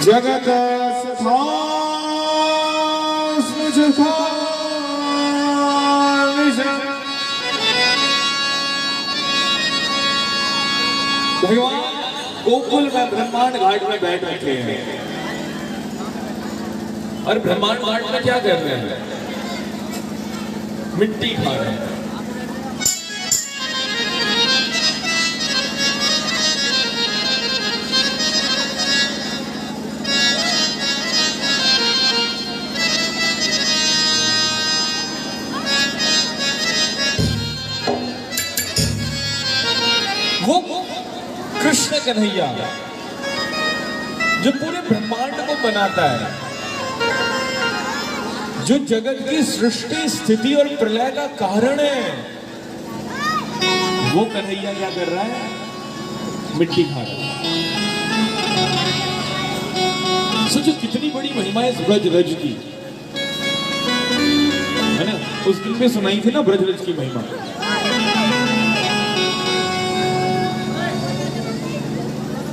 A: जगत भगवान गोकुल में ब्रह्मांड घाट में बैठ रखे हैं और ब्रह्मांड घाट में क्या कर रहे हैं? मिट्टी खा रहे हैं। वो कृष्ण कन्हैया जो पूरे ब्रह्मांड को बनाता है, जो जगत की सृष्टि स्थिति और प्रलय का कारण है, वो कन्हैया क्या कर रहा है? मिट्टी खा रहा है। सोचो कितनी बड़ी महिमा है इस ब्रजरज की, है ना? उस दिन पे सुनाई थी ना ब्रजरज की महिमा।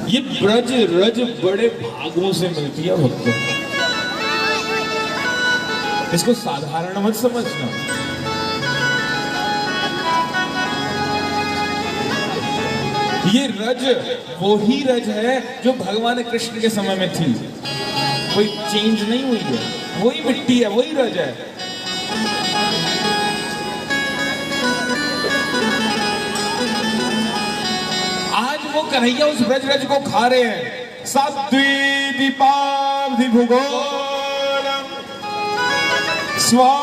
A: ये ब्रज रज बड़े भागों से मिलती है भक्तों, इसको साधारण मत समझना। ये रज वो ही रज है जो भगवान कृष्ण के समय में थी, कोई चेंज नहीं हुई है, वही मिट्टी है, वही रज है। आज वो कन्हैया उस ब्रज रज को खा रहे हैं। सात्विदीपाब्धि भूगोलम स्वायवनिरुन्दरातारकम।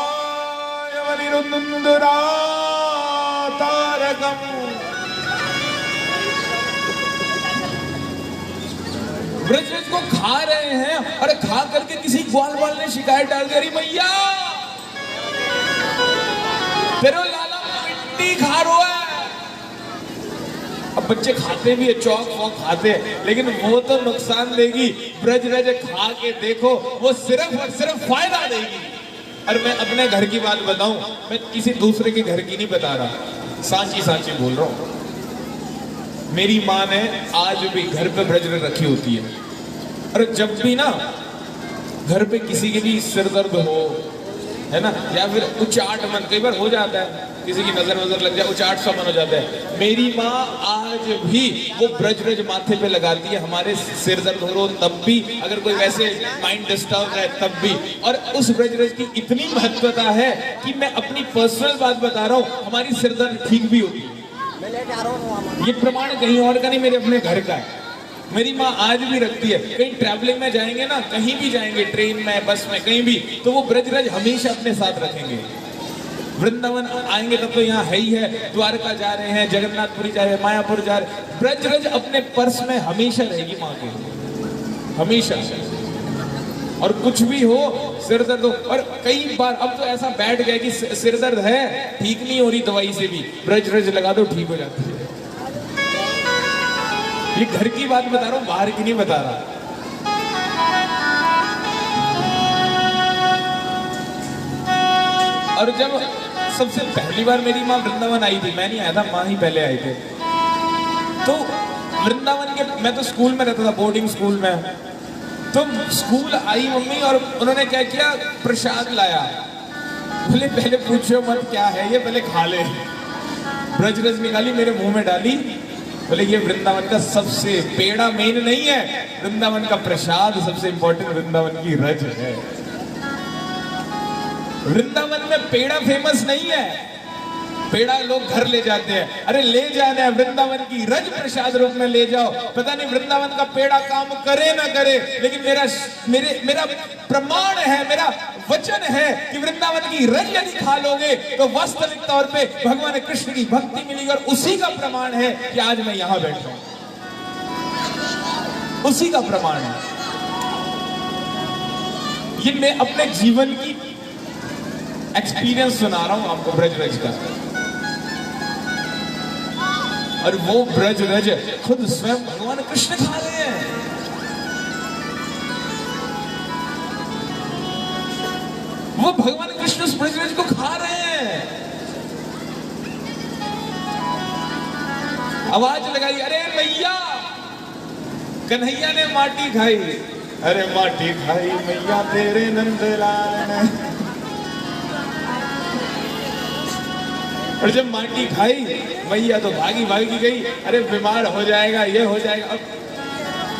A: ब्रज रज को खा रहे हैं और खा करके किसी ग्वाल वाल ने शिकायत डाल दी, अरे भैया तेरे लाला मिट्टी खा रो है। अब बच्चे खाते भी है, चौक वॉक खाते हैं, लेकिन वो तो नुकसान देगी। ब्रज रज खा के देखो, वो सिर्फ और सिर्फ फायदा देगी। और मैं अपने घर की बात बताऊं, मैं किसी दूसरे के घर की नहीं बता रहा, सांची सांची बोल रहा हूं। मेरी माँ ने आज भी घर पे ब्रज रज रखी होती है, और जब भी ना घर पे किसी के भी सिर दर्द हो, है ना, या फिर उचाट मन कई बार हो जाता है, किसी की नजर वजर लग जाए, उचाट सा मन हो जाता है, मेरी माँ आज भी वो ब्रज रज माथे पे लगाती है। हमारे सिर दर्द हो तब भी, अगर कोई वैसे माइंड डिस्टर्ब है तब भी। और उस ब्रज रज की इतनी महत्वता है कि मैं अपनी पर्सनल बात बता रहा हूँ, हमारी सिर दर्द ठीक भी होती है। ये प्रमाण कहीं और का नहीं, मेरे अपने घर का है। मेरी माँ आज भी रखती है। कहीं ट्रैवलिंग में जाएंगे ना, कहीं भी जाएंगे, ट्रेन में, बस में, कहीं भी, तो वो ब्रज रज हमेशा अपने साथ रखेंगे। वृंदावन आएंगे तब तो यहाँ है ही है, द्वारका जा रहे हैं, जगन्नाथपुरी जा रहे हैं, मायापुर जा रहे हैं, ब्रज रज अपने पर्स में हमेशा रहेगी माँ के, हमेशा। और कुछ भी हो, सिर दर्द हो, और कई बार अब तो ऐसा बैठ गया कि सिर दर्द है, ठीक नहीं हो रही दवाई से भी, ब्रज रज लगा दो, ठीक हो जाती है। ये घर की बात बता रहा हूँ, बाहर की नहीं बता रहा। और जब सबसे पहली बार मेरी माँ वृंदावन आई थी, मैं नहीं आया था, माँ ही पहले आए थे, तो वृंदावन के, मैं तो स्कूल में रहता था, बोर्डिंग स्कूल में, तो स्कूल आई मम्मी और उन्होंने क्या किया, प्रसाद लाया। बोले पहले पूछो मत क्या है ये, पहले खा ले। ब्रज रज निकाली, मेरे मुंह में डाली, बोले ये वृंदावन का सबसे, पेड़ा मेन नहीं है, वृंदावन का प्रसाद सबसे इंपॉर्टेंट, वृंदावन की रज है। वृंदावन में पेड़ा फेमस नहीं है, पेड़ा लोग घर ले जाते हैं, अरे ले जाना है वृंदावन की रज प्रसाद रूप में ले जाओ। पता नहीं वृंदावन का पेड़ा काम करे ना करे, लेकिन मेरा प्रमाण है, मेरा वचन है कि वृंदावन की रज यदि खा लोगे तो वास्तविक तौर पे भगवान कृष्ण की भक्ति मिलेगी। और उसी का प्रमाण है कि आज मैं यहां बैठा हूं, उसी का प्रमाण है। ये मैं अपने जीवन की एक्सपीरियंस सुना रहा हूं आपको ब्रज रज का। और वो ब्रज रज खुद स्वयं भगवान कृष्ण खा रहे हैं। वो भगवान कृष्ण उस ब्रज रज को खा रहे हैं। आवाज लगाई, अरे मैया। कन्हैया ने माटी खाई, अरे माटी खाई मैया तेरे नंदलाल ने। और जब माटी खाई मैया तो भागी भागी गई, अरे बीमार हो जाएगा, ये हो जाएगा। अब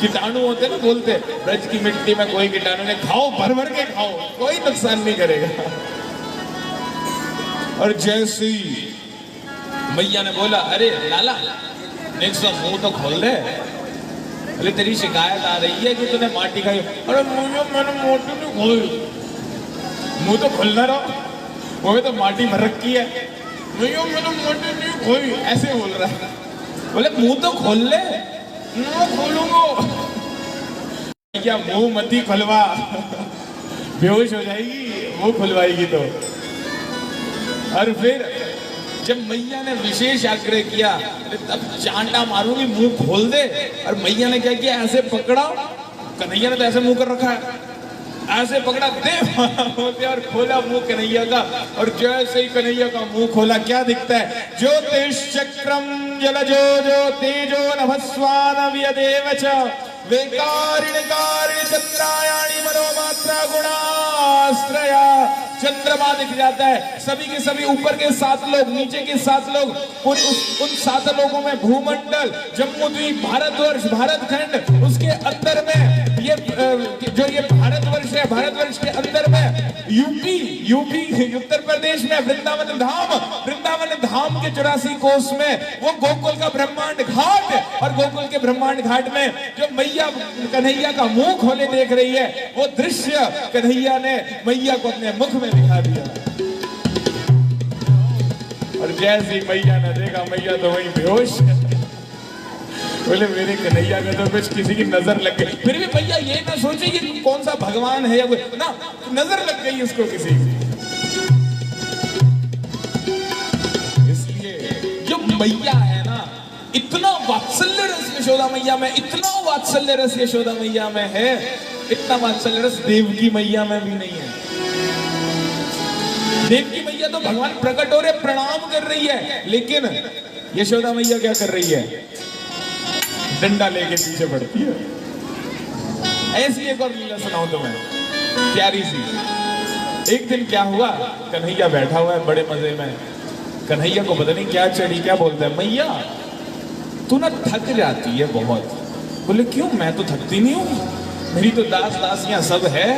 A: कीटाणु होते ना, बोलते ब्रज की मिट्टी में कोई कीटाणु नहीं, खाओ भर भर के खाओ, कोई नुकसान नहीं करेगा। और जैसी मैया ने बोला, अरे लाला नेक्स्ट मुंह तो खोल दे, अरे तेरी शिकायत आ रही है कि तूने माटी खाई। अरे मैंने मोटी नहीं खोई, मुंह तो खोलना रहो, मुंह तो माटी भर रखी है। मैंने मोटी नहीं खोई, ऐसे बोल रहा है। बोले मुंह तो खोल ले। ना खोलूंगा। क्या मुंह मती खुलवा, बेहोश हो जाएगी, मुंह खुलवाएगी तो। और फिर जब मैया ने विशेष आग्रह किया, तब चांटा मारूंगी, मुंह खोल दे। और मैया ने क्या किया, ऐसे पकड़ा, कन्हैया ने तो ऐसे मुंह कर रखा है, ऐसे पकड़ा दे होते और खोला मुंह कन्हैया का। और जैसे ही कन्हैया का मुंह खोला, क्या दिखता है, ज्योतिश्चक्रम जलजो जो तेजो नभस्वान व्यदेव च वेकारिण कारिण चंद्रायाणी मनोमात्रा गुणाश्रया। चंद्रमा दिख जाता है, सभी के सभी ऊपर के 7 लोग, नीचे के 7 लोग, उन 7 लोगों में भूमंडल, जम्मू द्वीप, भारतवर्ष, भारतखंड, उसके अंदर में ये जो ये भारतवर्ष है, भारतवर्ष के अंदर में यूपी उत्तर प्रदेश में वृंदावन धाम के 84 कोस में वो गोकुल का ब्रह्मांड घाट। और गोकुल के ब्रह्मांड घाट में जो मैया कन्हैया का मुंह खोले देख रही है, वो दृश्य कन्हैया ने मैया को अपने मुख में दिखा दिया। और जैसी मैया ने देखा, मैया तो वहीं बेहोश। बोले मेरे कन्हैया में तो कुछ किसी की नजर लग गई। फिर भी भैया ये ना सोचे कि कौन सा भगवान है या कोई ना, नजर लग गई इसको किसी की। इसलिए जो मैया है ना, इतना वात्सल्य रस यशोदा मैया में, इतना वात्सल्य रस यशोदा मैया में है, इतना वात्सल्य रस देवकी मैया में भी नहीं है। देवकी मैया तो भगवान प्रकट हो रहे, प्रणाम कर रही है, लेकिन यशोदा मैया क्या कर रही है, डंडा लेके पीछे पड़ती है। ऐसी एक और लीला सुनाऊं तुम्हें, प्यारी सी। एक दिन क्या हुआ, कन्हैया बैठा हुआ है बड़े मजे में। कन्हैया को पता नहीं क्या चढ़ी, क्या बोलता है, मैया तू ना थक जाती है बहुत। बोले क्यों, मैं तो थकती नहीं हूँ, मेरी तो दास दासियां सब है।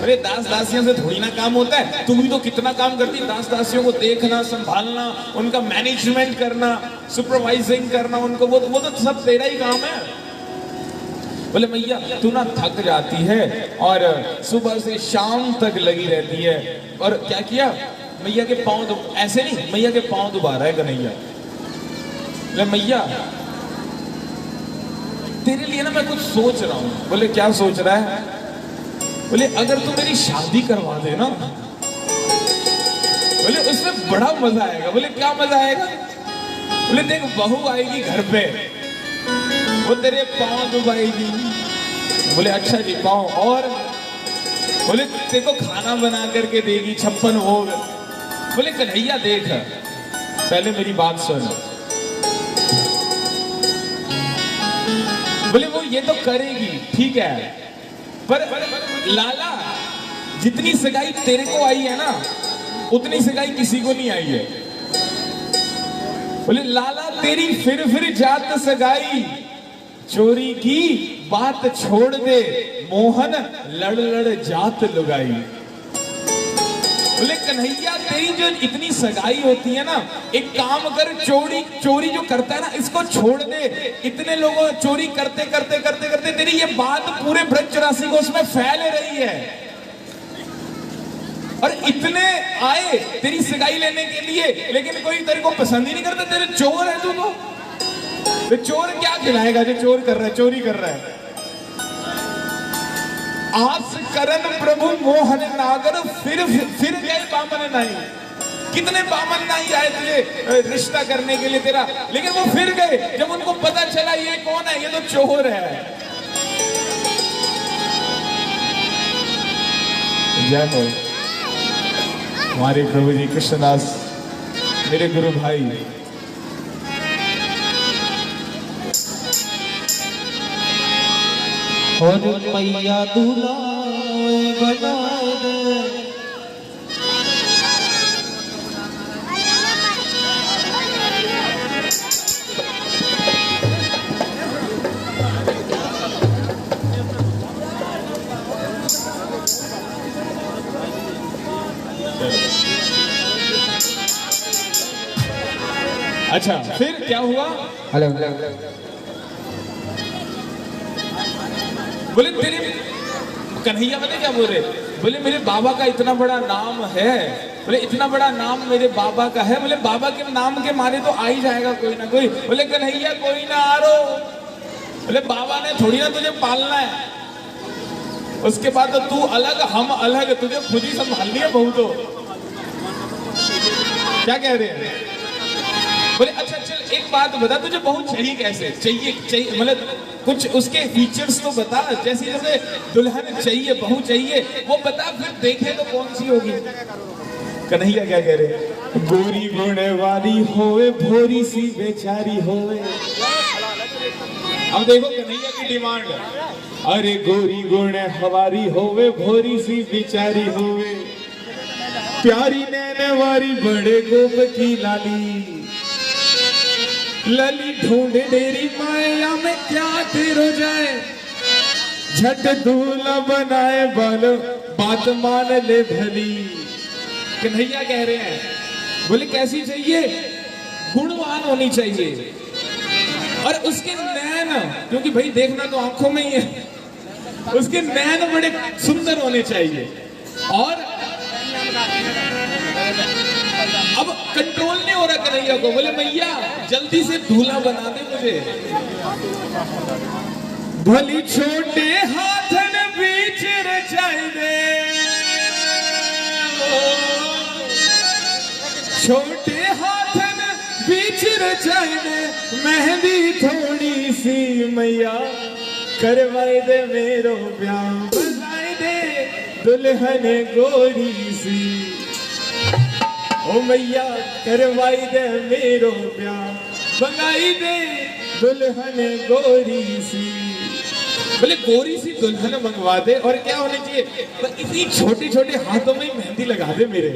A: अरे दास दासियों से थोड़ी ना काम होता है, तुम भी तो कितना काम करती है, दास दासियों को देखना, संभालना, उनका मैनेजमेंट करना, सुपरवाइजिंग करना उनको, वो तो सब तेरा ही काम है। बोले मैया तू ना थक जाती है और सुबह से शाम तक लगी रहती है। और क्या किया, मैया के पांव, ऐसे नहीं, मैया के पांव दुबा रहा है कन्हैया। बोले मैया तेरे लिए ना मैं कुछ सोच रहा हूं। बोले क्या सोच रहा है? बोले अगर तू मेरी शादी करवा दे ना, बोले उसमें बड़ा मजा आएगा। बोले क्या मजा आएगा? बोले देख बहू आएगी घर पे, वो तेरे पांव दुबाएगी। बोले अच्छा जी पांव, और बोले तेरे को खाना बना करके देगी 56 भोग। बोले कन्हैया देख पहले मेरी बात सुन। बोले वो ये तो करेगी ठीक है, पर लाला जितनी सगाई तेरे को आई है ना, उतनी सगाई किसी को नहीं आई है। बोले लाला तेरी फिर जात सगाई, चोरी की बात छोड़ दे, मोहन लड़ लड़ जात लुगाई। बोले कन्हैया तेरी जो इतनी सगाई होती है ना, एक काम कर, चोरी जो करता है ना इसको छोड़ दे। इतने लोगों चोरी करते करते करते करते तेरी ये बात पूरे ब्रज 84 को उसमें फैल रही है, और इतने आए तेरी सगाई लेने के लिए, लेकिन कोई तेरे को पसंद ही नहीं करता। तेरे चोर है तू तो चोर क्या खिलाएगा जो चोर कर रहा है, चोरी कर रहा है। आस करन प्रभु मोहन नागर, फिर गए बामन नहीं। कितने बामन नहीं आए तुझे रिश्ता करने के लिए तेरा, लेकिन वो फिर गए जब उनको पता चला ये कौन है, ये तो चोर है। जय हो हमारे प्रभु जी कृष्णदास, मेरे गुरु भाई।
B: और मैया दूल्हा बना दे।
A: अच्छा फिर क्या हुआ?
B: हेलो
A: बोले तेरे कन्हैया पता क्या बोल रहे? बोले मेरे बाबा का इतना बड़ा नाम है, बोले इतना बड़ा नाम मेरे बाबा का है, बोले बाबा के नाम के मारे तो आ ही जाएगा कोई ना कोई। बोले कन्हैया कोई ना आ रो, बोले बाबा ने थोड़ी ना तुझे पालना है, उसके बाद तो तू अलग हम अलग, तुझे खुद ही संभालनी है बहू तो। क्या कह रहे हैं? बोले अच्छा चल एक बात बता, तुझे बहू चाहिए कैसे? चाहिए मतलब कुछ उसके फीचर्स तो बता, जैसे जैसे दुल्हन चाहिए बहू चाहिए वो बता, फिर देखे तो कौन सी होगी। कन्हैया क्या कह रहे? गोरी गुणे वाली होवे, भोरी सी बेचारी होवे। अब देखो कन्हैया की डिमांड, अरे गोरी गुणे हवारी होवे, भोरी सी बेचारी होवे, प्यारी नैने वारी बड़े गोप की लाली, लली ढूंढ डेरी माया में क्या तेरो जाए, झट दूल्हा बनाए बाल बात मान ले भली। कन्हैया कह रहे हैं बोले कैसी चाहिए? गुणवान होनी चाहिए, और उसके नैन, क्योंकि भाई देखना तो आंखों में ही है, उसके नैन बड़े सुंदर होने चाहिए। और अब कंट्रोल नहीं हो रहा कन्हैया को, बोले मैया जल्दी से दूल्हा बना दे मुझे। भली छोटे हाथन बीच रचाई दे, छोटे हाथन बीच रचाई दे, मेहंदी थोड़ी सी मैया करवाई दे मेरो ब्याह, बनाई दे दुल्हन गोरी सी, ओ मैया करवाई दे मेरो ब्याह, बनाई दे दुल्हन गोरी सी। बोले गोरी सी दुल्हन मंगवा दे, और क्या होने चाहिए? तो इतनी छोटे छोटे हाथों में मेहंदी लगा दे मेरे।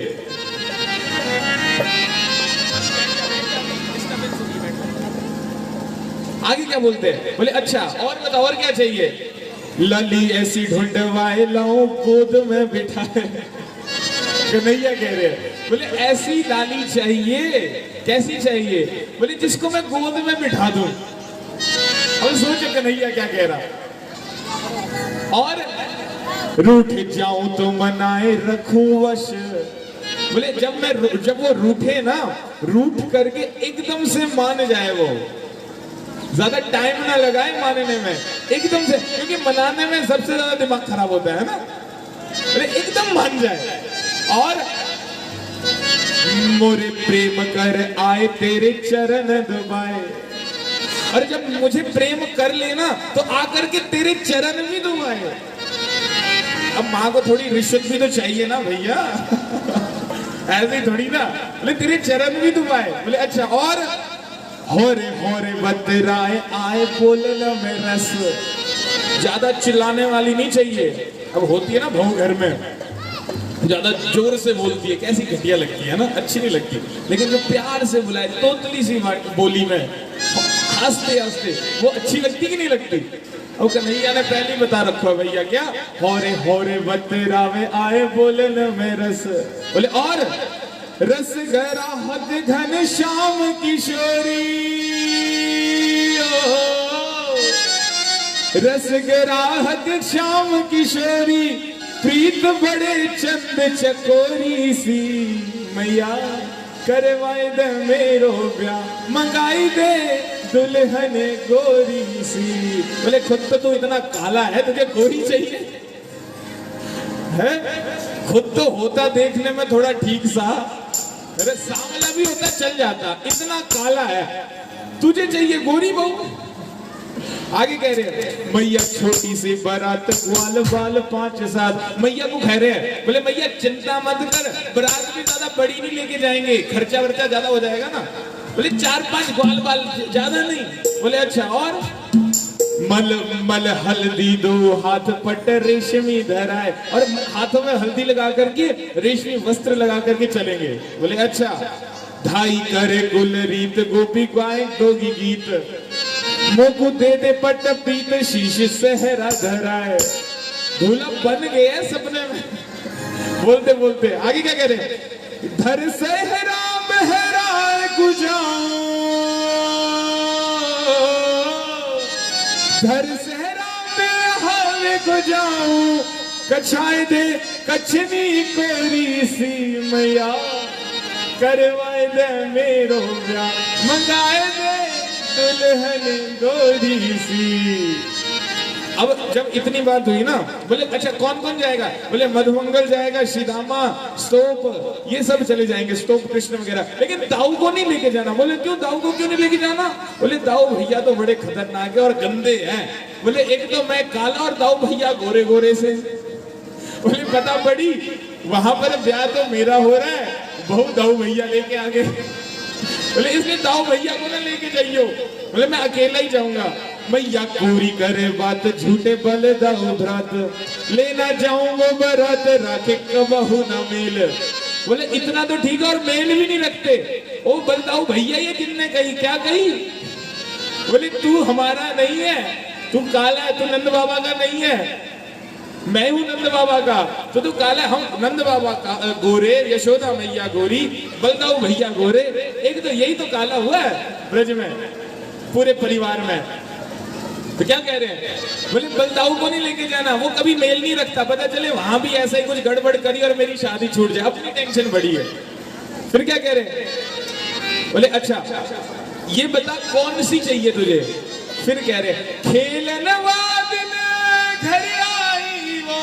A: आगे क्या बोलते हैं? बोले अच्छा और बताओ और क्या चाहिए? लली ऐसी ढूंढवाए लाऊं गोद में बिठाए। कन्हैया कह रहे हैं बोले ऐसी लाली चाहिए, कैसी चाहिए? बोले जिसको मैं गोद में बिठा दूं। अब सोचो कन्हैया क्या कह रहा। और रूठ जाऊं तो मनाए रखूं वश, बोले जब वो रूठे ना, रूठ करके एकदम से मान जाए, वो ज्यादा टाइम ना लगाए मानने में, एकदम से, क्योंकि मनाने में सबसे ज्यादा दिमाग खराब होता है ना, बोले एकदम मान जाए। और मोरे प्रेम कर आए तेरे चरण दबाए, और जब मुझे प्रेम कर लेना तो आकर के तेरे चरण भी दबाए। अब माँ को थोड़ी रिश्वत भी तो चाहिए ना भैया, ऐसे थोड़ी ना, बोले तेरे चरण भी दबाए। बोले अच्छा और? होरे बतराए आए बोलना में रस, ज्यादा चिल्लाने वाली नहीं चाहिए। अब होती है ना बहू घर में ज्यादा जोर से बोलती है, कैसी घटिया लगती है ना, अच्छी नहीं लगती। लेकिन जो प्यार से बुलाए तोतली सी बोली में हंसते हंसते, वो अच्छी लगती कि नहीं लगती? और कन्हैया ने पहले ही बता रखा है भैया क्या, होरे बतरावे आए बोलन में रस। बोले और? रस गरा हद घन श्याम किशोरी, रस गरा हद श्याम किशोरी, प्रीत बड़े चंद चकोरी सी, मैया करवाई दे मेरो ब्याह, मंगाई दे दुल्हन गोरी सी। बोले खुद तो तू इतना काला है, तुझे गोरी चाहिए है? खुद तो होता देखने में थोड़ा ठीक सा, अरे सांवला भी होता चल जाता, इतना काला है, तुझे चाहिए गोरी बहू। आगे कह रहे हैं मैया छोटी सी बारात ग्वाल बाल 5-7, मैया को कह रहे हैं बोले मैया चिंता मत कर, बारात भी ज्यादा बड़ी नहीं लेके जाएंगे, खर्चा वर्चा ज्यादा हो जाएगा ना। बोले 4-5 ग्वाल बाल, ज्यादा नहीं। बोले अच्छा और? मल मल हल्दी दो हाथ पट रेशमी धराए, और हाथों में हल्दी लगा करके रेशमी वस्त्र लगा करके चलेंगे। बोले अच्छा। धाई करे गुल रीत गोपी गाए दोगी गीत, मोकू दे दे पट पीत शीश सहरा धराए। दूल्हा बन गया सपने में। बोलते बोलते आगे क्या कह रहे, धर सहरा बहराए गुजाऊं, धर सहरा में हावे को जाऊं, कछाए दे कछनी कोरी सी मैया, करवाए दे मेरो ब्याह, मंगाए दे दुल्हन गोरी सी। अब जब इतनी बात हुई ना, बोले अच्छा कौन कौन जाएगा, बोले मधुमंगल जाएगा, श्रीदामा, स्तोप, ये सब चले जाएंगे, स्तोप कृष्ण वगैरह, लेकिन दाऊ को नहीं लेके जाना। बोले क्यों, दाऊ को क्यों नहीं लेके जाना, बोले दाऊ भैया तो बड़े खतरनाक है और गंदे हैं। बोले एक तो मैं काला और दाऊ भैया गोरे गोरे से। बोले पता पड़ी वहां पर ब्याह तो मेरा हो रहा है, बहु दाऊ भैया लेके आ गए। बोले इसलिए दाऊ भैया को ना लेके जाइयो। बोले मैं अकेला ही जाऊंगा। मैया पूरी करे बात झूठे बल दाऊ भ्रात, लेना जाऊंगा बरात राखे कबहू ना मेल। बोले इतना तो ठीक है और मेल भी नहीं रखते। ओ बलदाऊ भैया ये किसने कही, क्या कही, बोले तू हमारा नहीं है, तू काला है, तू नंद बाबा का नहीं है, मैं हूं नंद बाबा का, तो तू काला, हम नंद बाबा का गोरे, यशोदा मैया गोरी, बलदाऊ भैया गोरे, एक तो यही तो काला हुआ है ब्रज में पूरे परिवार में। तो क्या कह रहे हैं, बोले बलदाऊ को नहीं लेके जाना, वो कभी मेल नहीं रखता, पता चले वहां भी ऐसा ही कुछ गड़बड़ करी और मेरी शादी छूट जाए, अपनी टेंशन बड़ी है। फिर क्या कह रहे हैं, बोले अच्छा ये बता कौन सी चाहिए तुझे। फिर कह रहे खेलन वादिन घर आई वो,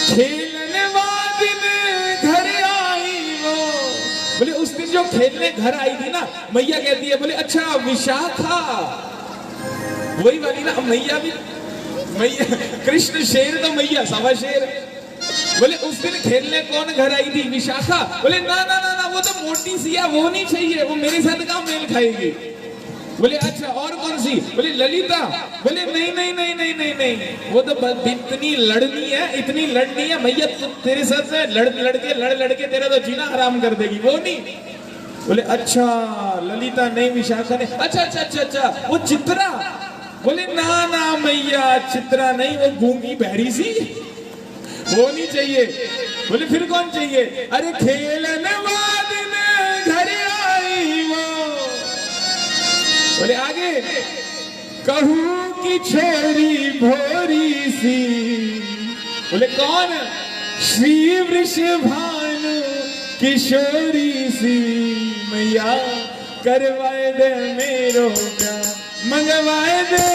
A: खेलन वादिन घर आई वो। बोले उस दिन जो खेलने घर आई थी ना, मैया कहती है, बोले अच्छा विशाखा, वही वाली ना। मैया भी, मैया कृष्ण शेर तो मैया सवा शेर। बोले उस दिन खेलने कौन घर आई थी, विशाखा। बोले ना ना ना ना, वो तो मोटी सी है, वो नहीं चाहिए, वो मेरे साथ कहाँ मेल खाएगी। बोले अच्छा और कौन सी, बोले ललिता। बोले नहीं नहीं नहीं नहीं नहीं नहीं, वो तो इतनी लड़नी है, इतनी लड़नी है मैया, तो तेरे साथ से लड़ लड़के तेरा तो जीना हराम कर देगी, वो नहीं। बोले अच्छा ललिता नहीं, विशाखा नहीं, अच्छा अच्छा अच्छा अच्छा वो चित्रा। बोले ना ना मैया चित्रा नहीं, वो गूंगी बहरी सी, वो नहीं चाहिए। बोले फिर कौन चाहिए, अरे खेलने वादिन घर आई वो। बोले आगे, कहूं की छोरी भोरी सी। बोले कौन, श्री वृषभानु किशोरी सी मैया, करवाए दे मेरो ब्याह, मंगवाए दे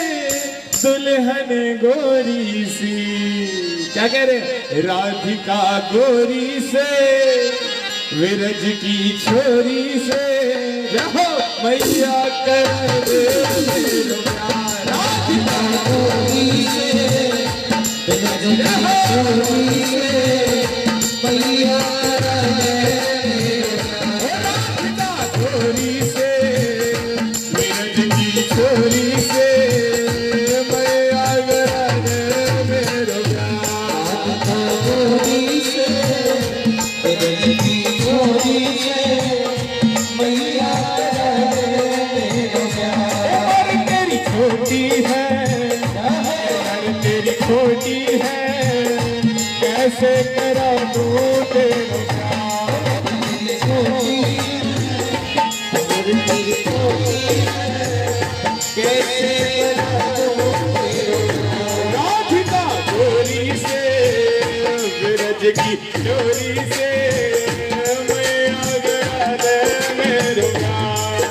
A: दुल्हन गोरी सी। क्या कह रहे, राधिका गोरी से, विरज की छोरी से, रहो मैया कर दे मेरो प्यार। राधिका गोरी से, विरज की छोरी से, मैया कर दे मेरो प्यार। राधिका गोरी से, विरज की छोरी से, छोटी है कैसे करा दो तेरा प्यार। कैसे करा दो राधिका गोरी से, विरज की चोरी से, मैं आ गया दे मेरे प्यार।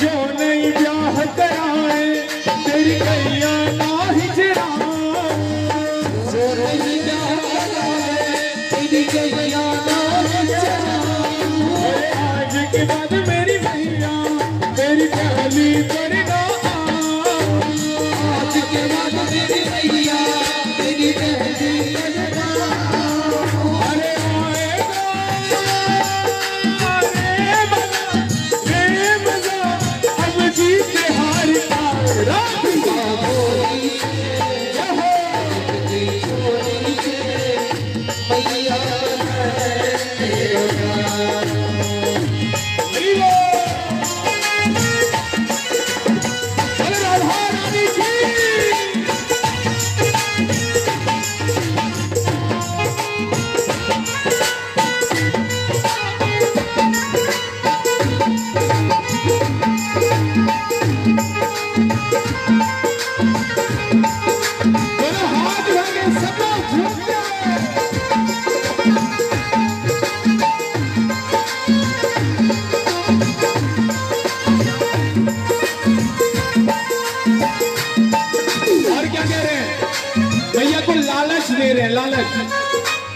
A: जो नहीं ब्याह कराए तेरी कैया ना हिजरा,
B: जो नहीं ब्याह कराए तेरी कैया ना हिजरा।
A: आज के बाद मेरी भैया मेरी पहली पड़ेगा,
B: आज के बाद मेरी भैया तेरी पहली पड़ेगा।
A: अरे अब जीत हार का लालच।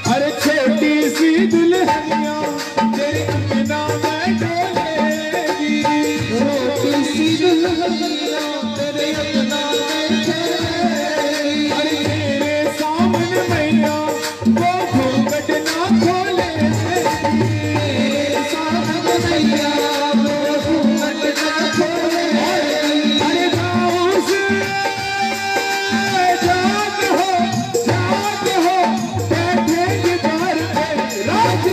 A: अरे छोटी सी दुल्हनिया तेरी अंगना में डोलेगी,
B: छोटी सी दुल्हनिया तेरे अंगना में डोलेगी।
A: अरे तेरे सामने मैया वो घूंघट ना खोलेगी,
B: तेरे सामने मैया वो घूंघट ना खोलेगी।
A: अरे गाँव से जात हो बैठेगी द्वार पे रात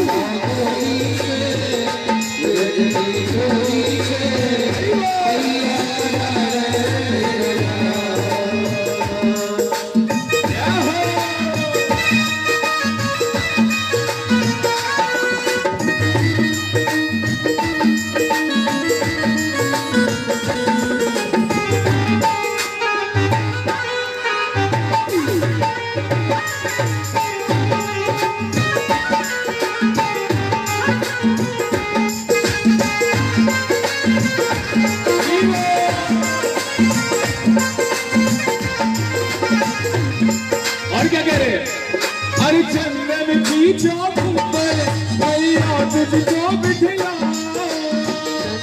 A: चंदन की चौक पर भैया तुझको बिठला,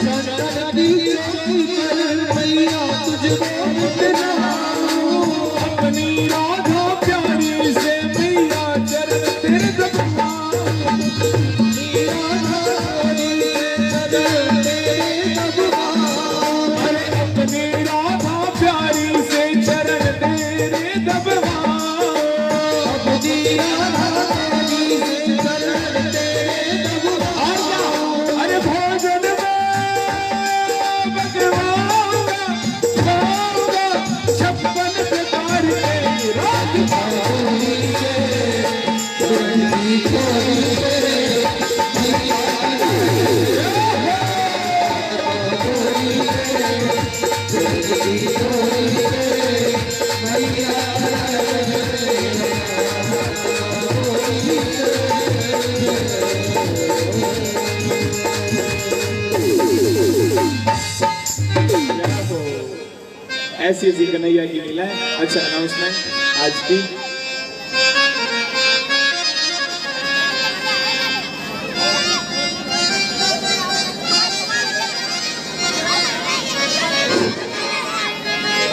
B: चंदन की चौक पर भैया तुझको बिठला।
A: अपनी राधा प्यारी से भैया चरण तेरे दबा,
B: राधा प्यारी से चरण तेरे दबा।
A: अरे अपनी राधा प्यारी से चरण तेरे दबा, अरे भोजन छप्पन प्रकार के रात ऐसी ऐसी कन्हैया की लीला है। अच्छा अनाउंसमेंट आज की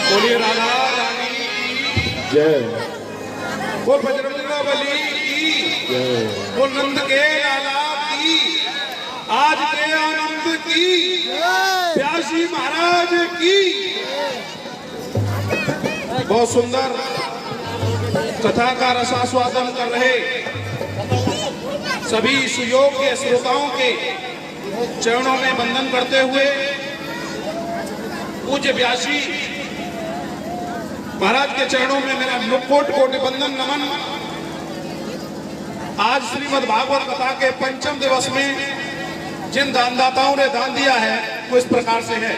C: बोलिए राधा रानी
A: जय,
C: बोल बजरंगबली की
A: जय,
C: बोल नंद के लाला की, आज के आनंद की, व्यासी महाराज की। बहुत सुंदर कथा का रसास्वादन कर रहे सभी सुयोग्य श्रोताओं के चरणों में वंदन करते हुए पूज्य व्यासी महाराज के चरणों में मेरा कोटि कोटि वंदन नमन। आज श्रीमद् भागवत कथा के पंचम दिवस में जिन दानदाताओं ने दान दिया है वो इस प्रकार से है।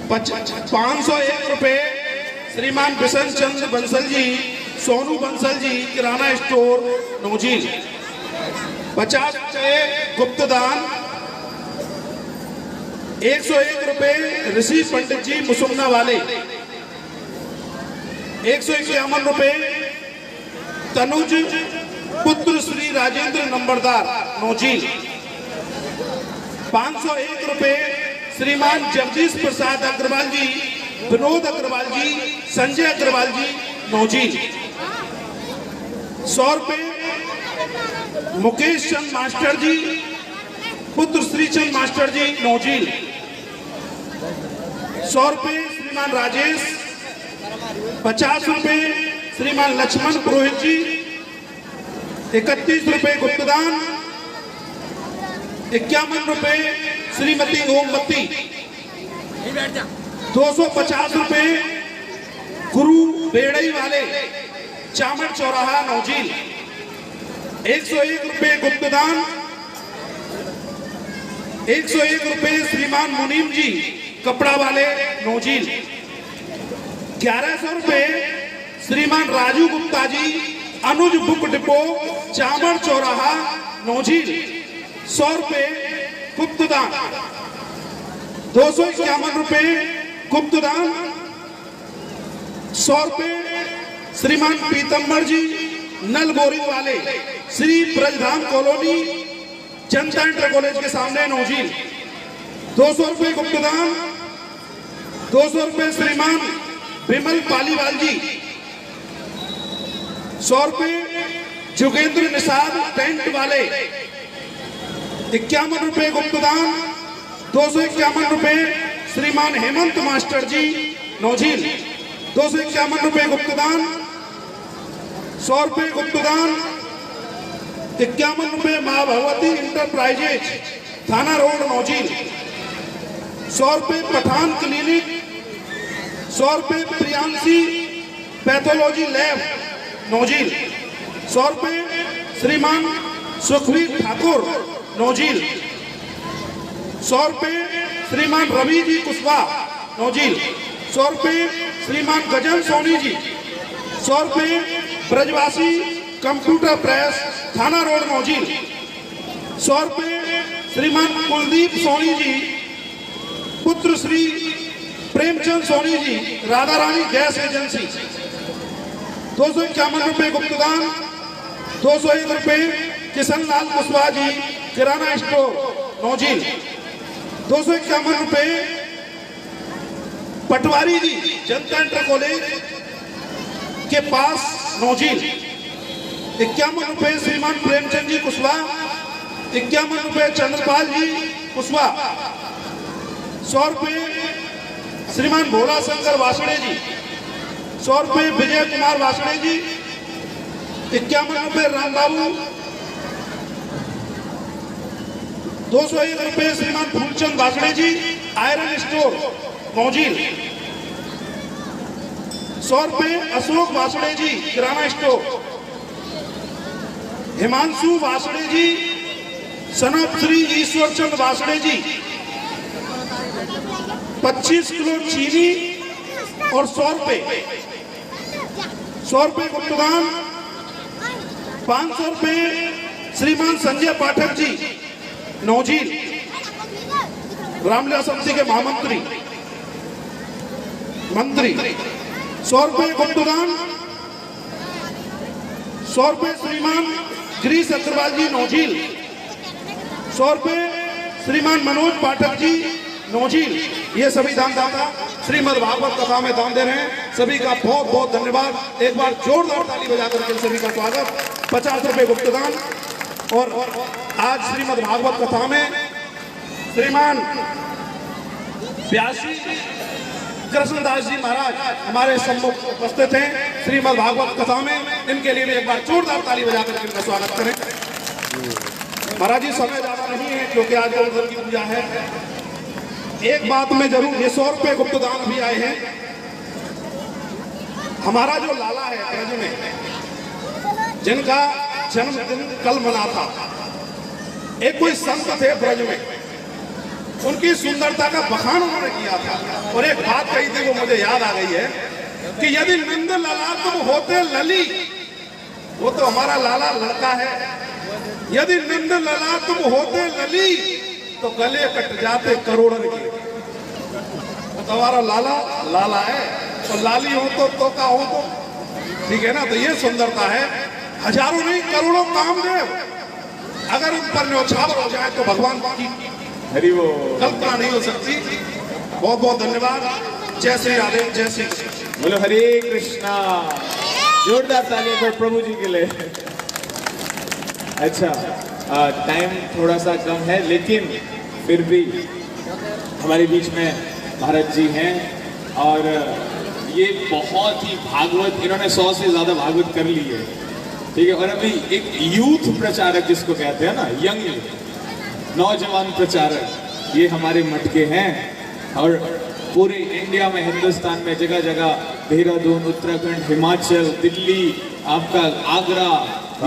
C: 501 रुपए श्रीमान बिशन चंद्र बंसल जी, सोनू बंसल जी, किराना स्टोर नौजी। 50 रुपए गुप्त दान 101 रुपए ऋषि पंडित जी मुसुमना वाले। 151 रुपए तनुज पुत्र श्री राजेंद्र नंबरदार नौजील। 501 रुपए श्रीमान जगदीश प्रसाद अग्रवाल जी, विनोद अग्रवाल जी, संजय अग्रवाल जी नौजील। 100 रुपए मुकेश चंद मास्टर जी, पुत्र श्रीचंद मास्टर जी नौजील। 100 रुपए श्रीमान राजेश। 50 रुपए श्रीमान लक्ष्मण पुरोहित जी। 31 रुपए गुप्तदान। 51 रुपए श्रीमती ओमवती। 250 रुपए गुरु बेड़ई वाले, चामड़ चौराहा नौजील। 101 रुपए गुप्तदान। 101 रुपए श्रीमान मुनीम जी, कपड़ा वाले नौजील। 1100 रुपए श्रीमान राजू गुप्ता जी, अनुज बुक डिपो, चामड़ चौराहा नौजील। 100 रुपए गुप्तदान। 251 रुपए गुप्तदान। 100 रुपए श्रीमान पीतम्बर जी, नल बोरिंग वाले, श्री ब्रजधाम कॉलोनी, जनता इंटर कॉलेज के सामने नौजील। 200 रुपए गुप्तदान। 200 रुपए श्रीमान विमल पालीवाल जी। 100 रुपए जोगेंद्र निषाद टेंट वाले। 51 रुपए गुप्तदान। 251 रुपए श्रीमान हेमंत मास्टर जी नौजील। 251 रुपए गुप्तदान। 100 रुपए गुप्तदान। 51 रुपए मां भगवती इंटरप्राइजेज, थाना रोड नौजील। 100 रुपए पठान क्लिनिक। 100 रुपए प्रियांशी पैथोलॉजी लैब नौजील। 100 रुपए श्रीमान सुखवीर ठाकुर नौजील। 100 रुपए श्रीमान रवि जी कुशवाहा नौजील। 100 रुपए श्रीमान गजन सोनी जी। 100 रुपए ब्रजवासी कंप्यूटर प्रेस, थाना रोड नौजील। 100 रुपए श्रीमान कुलदीप सोनी जी, पुत्र श्री प्रेमचंद सोनी जी, राधा रानी गैस एजेंसी। 251 रुपए गुप्तदान। 201 रुपए किशन लाल कुशवाहा जी, किराना स्टोर नौजील। 251 रुपए पटवारी जी, जनता इंटर कॉलेज के पास नौजील। 51 रुपए श्रीमान प्रेमचंद जी कुशवाहा। 51 रुपए चंद्रपाल जी कुशवाहा। 100 रुपए श्रीमान भोला शंकर वासड़े जी। 100 रुपए विजय कुमार वासड़े जी। 51 रुपए राम बाबू। 201 रुपए श्रीमान फूलचंद वासड़े जी, आयरन स्टोर नौजील। 100 रुपए अशोक वासड़े जी, किराना स्टोर। हिमांशु वासड़े जी, सनत श्री ईश्वर चंद वासड़े जी। 25 किलो चीनी और 100 रुपए। 100 रुपए गुप्तदान। 500 रुपए श्रीमान संजय पाठक जी नौजील, रामलीला समिति के महामंत्री मंत्री। 100 रुपए गुप्तदान। 100 रुपए श्रीमान गिरीश अग्रवाल जी नौजील। 100 रुपए श्रीमान मनोज पाठक जी नौजील। ये सभी दानदाता श्रीमद् भागवत कथा में दान दे रहे हैं। सभी का बहुत बहुत धन्यवाद। एक बार जोरदार ताली बजाकर के सभी का स्वागत। 50 रुपए गुप्तदान। और आज श्रीमद् भागवत कथा में श्रीमान व्यासी कृष्णदास जी महाराज हमारे सम्मुख उपस्थित हैं श्रीमद् भागवत कथा में। इनके लिए भी एक बार जोरदार ताली बजाकर इनका स्वागत करें। महाराज जी, समय ज्यादा नहीं है क्योंकि आज गोवर्धन की पूजा है। एक बात में जरूर, ये 100 रुपए गुप्तदान भी आए हैं। हमारा जो लाला है ब्रज में, जिनका जन्मदिन कल मना था, एक कोई संत थे ब्रज में, उनकी सुंदरता का बखान उन्होंने किया था और एक बात कही थी वो मुझे याद आ गई है कि यदि नंद लाला तुम होते लली, वो तो हमारा लाला लड़का है, यदि नंद लाला तुम होते लली तो गले कट जाते करोड़ों के। तुम्हारा लाला लाला है, तो लाली हो तो का हो तो ठीक है ना। तो ये सुंदरता है। हजारों नहीं करोड़ों कामदेव अगर उन पर न्यौछावर हो जाए तो भगवान की
A: हरि वो
C: कल्पना नहीं हो सकती। बहुत बहुत धन्यवाद। जय श्री राधे, जय श्री कृष्ण।
A: बोलो हरे कृष्णा। जोरदार ताली पर प्रभु जी के लिए। अच्छा, टाइम थोड़ा सा कम है, लेकिन फिर भी हमारे बीच में भारत जी हैं और ये बहुत ही भागवत, इन्होंने 100 से ज्यादा भागवत कर ली है, ठीक है। और अभी एक यूथ प्रचारक जिसको कहते हैं ना, यंग नौजवान प्रचारक, ये हमारे मठ के हैं और पूरे इंडिया में, हिंदुस्तान में जगह जगह, देहरादून, उत्तराखंड, हिमाचल, दिल्ली, आपका आगरा,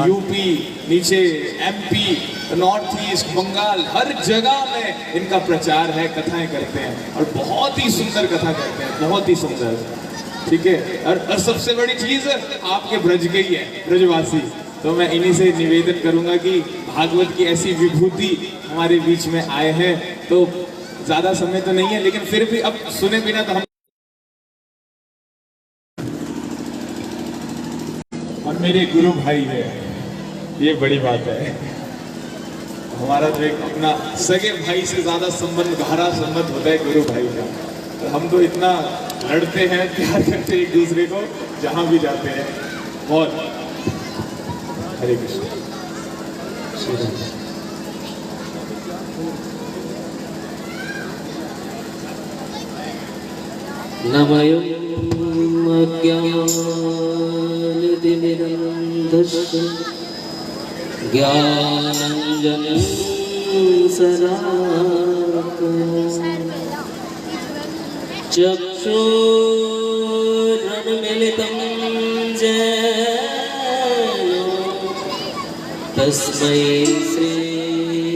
A: यूपी, नीचे एमपी, नॉर्थ ईस्ट, बंगाल, हर जगह में इनका प्रचार है, कथाएं करते हैं और बहुत ही सुंदर कथा करते हैं, बहुत ही सुंदर, ठीक है। और सबसे बड़ी चीज आपके ब्रज के ही है, ब्रजवासी। तो मैं इन्हीं से निवेदन करूंगा कि भागवत की ऐसी विभूति हमारे बीच में आए हैं, तो ज्यादा समय तो नहीं है, लेकिन फिर भी अब सुने बिना तो हम, और मेरे गुरु भाई है, ये बड़ी बात है। हमारा जो एक अपना सगे भाई से ज्यादा संबंध, गहरा संबंध होता है गुरु भाई का। तो हम तो इतना लड़ते हैं, प्यार करते हैं एक दूसरे को जहां भी जाते हैं। बहुत हरे कृष्ण।
B: ज्ञानतिमिरन्धस्य ज्ञानाञ्जनं शलाकया चक्षुरुन्मीलितं येन तस्मै श्रीगुरवे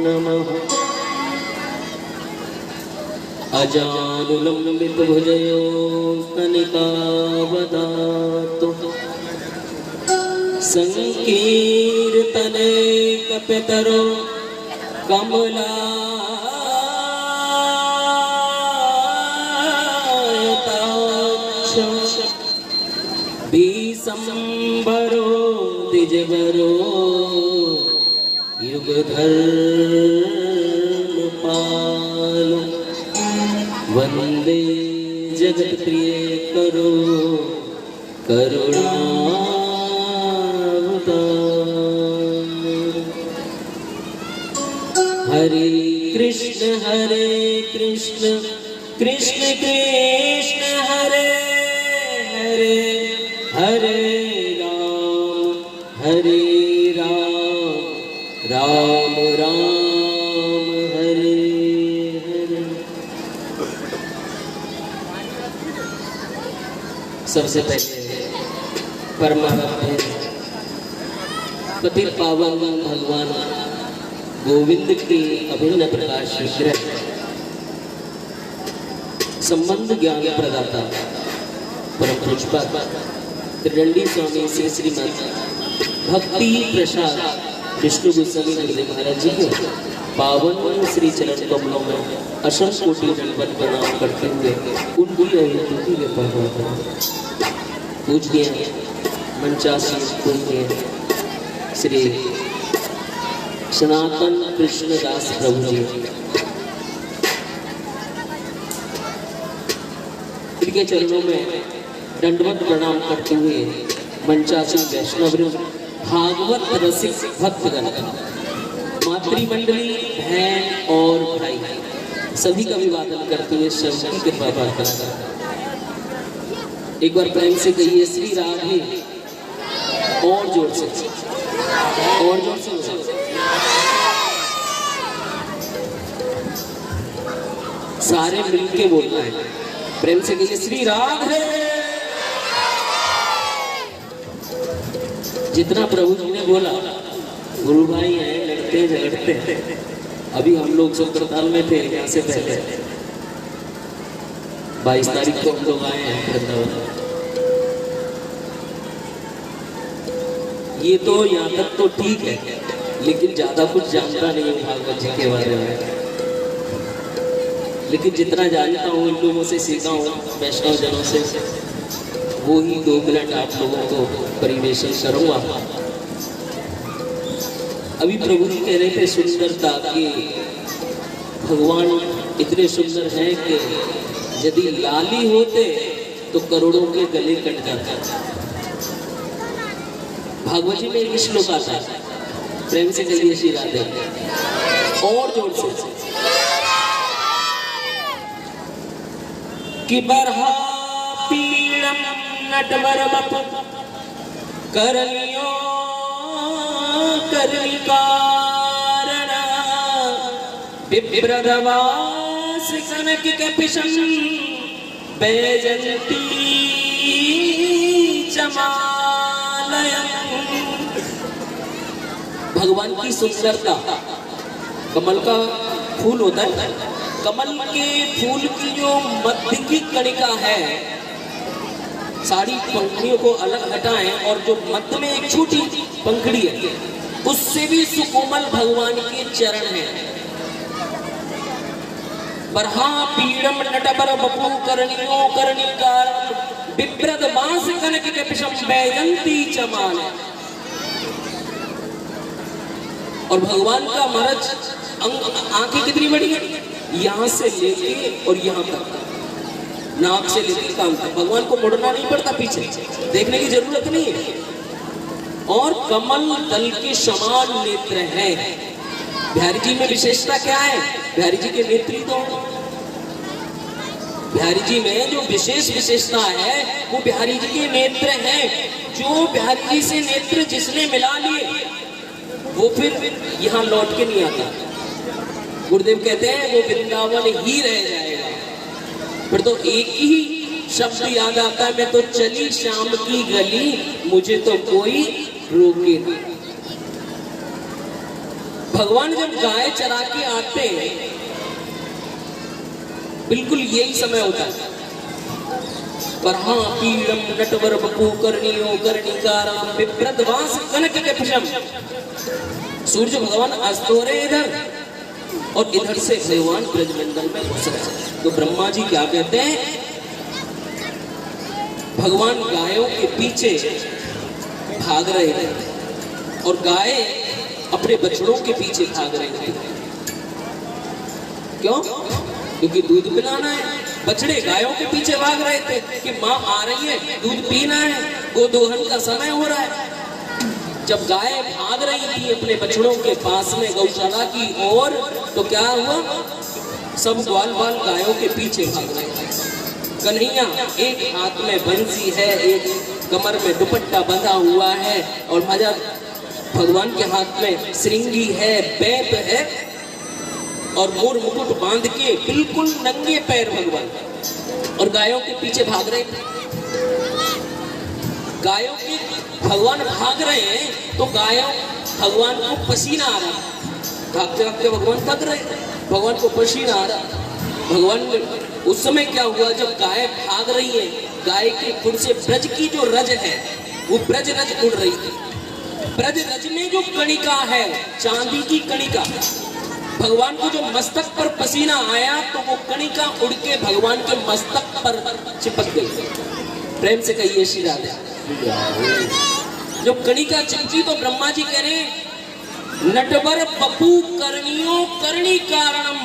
B: नमः। अजानुलम्बितभुजयो कनिकावदातु संकीर्तने कपितरो कमलायताक्ष दिसंबरो द्विजवरो युगधर्मपालो वंदे जगत प्रिय करो करुणावतार। हरे कृष्ण कृष्ण कृष्ण हरे हरे, हरे राम राम राम हरे हरे। सबसे पहले परमात्मा पति पावन भगवान गोविंद के अभिन्न प्रकाश विग्रह, संबंध ज्ञान प्रदाता परम पूज्यपाद त्रिदंडी स्वामी श्री श्रीमद भक्ति प्रसाद विष्णु गोस्वामी गुरुदेव महाराज जी के पावन श्री चरण कमलों में असंख्य कोटि दंडवत प्रणाम करते हुए उनकी अभिनंदन के पूजनीय मंचासी पूज्य श्री सनातन कृष्णदास प्रभु जी, इनके चरणों में दंडवत प्रणाम करते हुए मंचासी वैष्णव, भागवत रसिक भक्तगण, मातृमंडली, बहन और भाई सभी का अभिवादन करते हुए सबकी कृपा प्रार्थना करते। एक बार प्रेम से कहिए श्री राधे, और जोर से, और जोर से। सारे मिलके बोलना है, प्रेम से कहिए श्री राधे। जितना प्रभु जी ने बोला, गुरु भाई हैं, लड़ते झगड़ते हैं। अभी हम लोग सत्रताल में थे, यहाँ से पहले 22 तारीख को हम लोग आए हैं वृंदावन। ये तो यहाँ तक तो ठीक है, लेकिन ज्यादा कुछ जानता नहीं हूँ भागवत जी के बारे में। लेकिन जितना जानता हूँ इन लोगों से सीखा हूँ वैष्णव जनों से, वो ही 2 मिनट आप लोगों को परिवेशन करूँगा। अभी प्रभु जी कह रहे थे सुंदरता की, भगवान इतने सुंदर हैं कि यदि लाली होते तो करोड़ों के गले कट जाते। भागवत जी में एक श्लोक आता है, प्रेम से कहिए श्री राधे, और जोर से, कि बरहा पीड़म नटवर बप करनियो करनी कारण विप्रदवास कनक कपिशं बैजंती चमालयं। भगवान की सुंदरता, कमल का फूल होता है, कमल के फूल की जो मध्य की कणिका है, सारी पंखुड़ियों को अलग हटाएं और जो मध्य में एक छोटी पंखुड़ी है, उससे भी सुकोमल भगवान के चरण हैं। बरहा पीड़म नटबर बपू करनियो करनिकार विप्रद बांस कनक कपिशं बैजंती चमाल। और भगवान का मरज आंखें कितनी बड़ी है, यहाँ से लेके और यहाँ तक, नाक से लेके कान तक। भगवान को मुड़ना नहीं पड़ता, पीछे देखने की जरूरत नहीं है। और कमल दल के समान नेत्र हैं। बिहारी जी में विशेषता क्या है? बिहारी जी के नेत्री तो, बिहारी जी में जो विशेष विशेषता है वो बिहारी जी के नेत्र हैं। जो बिहारी जी से नेत्र जिसने मिला लिए वो फिर यहाँ लौट के नहीं आता। गुरुदेव कहते हैं वो वृंदावन ही रह जाएगा। फिर तो एक ही शब्द याद आता है, मैं तो चली शाम की गली, मुझे तो कोई रोके नहीं। भगवान जब गाय चरा के आते हैं, बिल्कुल यही समय होता है। बरहा पीड़म नटवर बपू करनियो करनिकाराम विप्रदवास कनक कपिशं। सूर्य भगवान अस्त हो रहे इधर और इधर से भगवान ब्रजमंडल में घुस रहे। तो ब्रह्मा जी क्या कहते हैं, भगवान गायों के पीछे भाग रहे थे और गाय अपने बछड़ों के पीछे भाग रहे थे। क्यों? क्योंकि दूध पिलाना है। बछड़े गायों के पीछे भाग रहे थे कि माँ आ रही है, दूध पीना है, गोदोहन का समय हो रहा है। जब गाय भाग रही थी अपने बछड़ों के पास में गौशाला की ओर, तो क्या हुआ, सब ग्वाल बाल गायों के पीछे भाग रहे थे। कन्हैया एक हाथ में बंसी है, एक कमर में दुपट्टा बंधा हुआ है, और महाराज भगवान के हाथ में श्रृंगी है, बैप है, और मोर मुकुट बांध के बिल्कुल नंगे पैर भगवान, और गायों के पीछे भाग रहे थे। गायों के भगवान भाग रहे हैं तो गायों भगवान को पसीना आ रहा, भागते भागते भगवान थक रहे, भगवान को पसीना आ रहा। भगवान उस समय क्या हुआ, जब गाय भाग रही है, गाय के खुर से ब्रज की जो रज है वो ब्रज रज उड़ रही थी। ब्रज रज में जो कणिका है, चांदी की कणिका, भगवान को जो मस्तक पर पसीना आया तो वो कणिका उड़ के भगवान के मस्तक पर चिपक गई। प्रेम से कहिए श्री राधे। जो कणिका चिपकी तो ब्रह्मा जी कह रहे नटवर बपू करनियो करनी कारणम,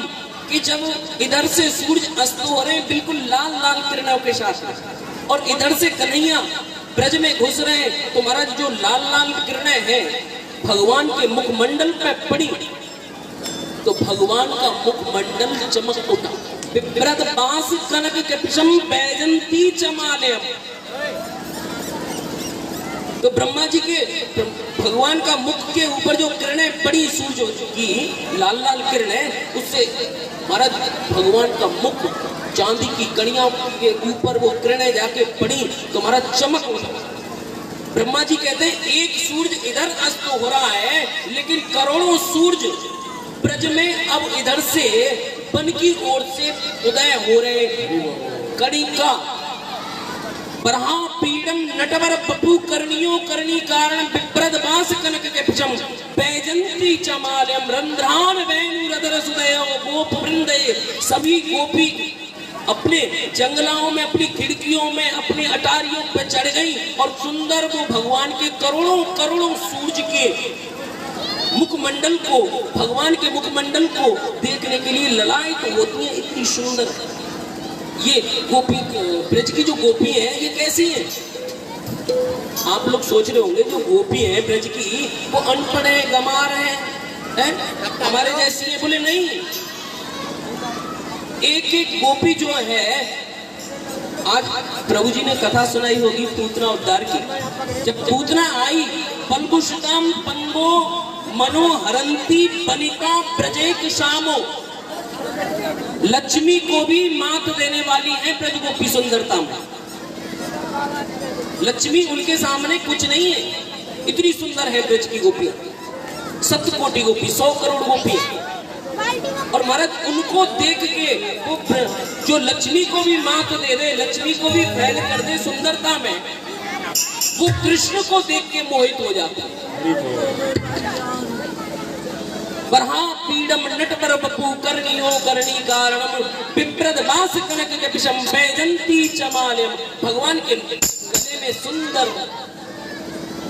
B: कि जब इधर से सूरज अस्त हो रहे बिल्कुल लाल लाल किरणों के साथ, और इधर से कन्हैया ब्रज में घुस रहे, तो महाराज जो लाल लाल किरणें हैं भगवान के मुखमंडल पे पड़ी, तो भगवान का मुखमंडल चमक उठा। विप्रद बांस कनक कपिशं बैजंती चमालयं। तो ब्रह्मा जी के भगवान का मुख के ऊपर जो किरणें पड़ी सूरज की लाल लाल किरणें, उससे महाराज भगवान का मुख चांदी की कणियों के ऊपर वो किरणें जाके पड़ी तो महाराज चमक उठा। ब्रह्मा जी कहते हैं एक सूरज इधर अस्त हो रहा है, लेकिन करोड़ों सूरज ब्रज में अब इधर से बन की ओर से उदय हो रहे। कणिका बरहा पीड़म नटवर बपू करनियो करनी कारण विप्रद बांस कनक कपिशं बैजंती चमालयं रंध्रान वेणु रदर सुदयो गोप वृंदे सभी गोपी अपने जंगलाओं में, अपनी खिड़कियों में, अपने अटारियों पे चढ़ गई और सुंदर वो भगवान के करोड़ों करोड़ों सूरज के मुखमंडल को, भगवान के मुखमंडल को देखने के लिए ललायित होती हैं। इतनी सुंदर ये गोपी, ब्रज की जो गोपी है ये कैसी है? आप लोग सोच रहे होंगे जो गोपी है ब्रज की वो अनपढ़ है, गंवार है, हमारे जैसी है। बोले नहीं, एक एक गोपी जो है, आज प्रभु जी ने कथा सुनाई होगी पूतना उद्धार की। जब पूतना आई, पल्गुषताम पंगो मनोहरंती बनिता ब्रजेक शामो, लक्ष्मी को भी मात देने वाली है ब्रज गोपी सुंदरता में। लक्ष्मी उनके सामने कुछ नहीं है, इतनी सुंदर है ब्रज की गोपी। 7 कोटि गोपी, 100 करोड़ गोपी। और महाराज उनको देख के वो जो लक्ष्मी को भी मात दे दे, लक्ष्मी को भी फैल कर दे सुंदरता में, वो कृष्ण को देख के मोहित हो जाते हैं। बरहा पीडम नट पर बपू करनियो करनी कारणम विप्रद वास कनक जपिशम वैजंती चमालयम। भगवान के गले में सुंदर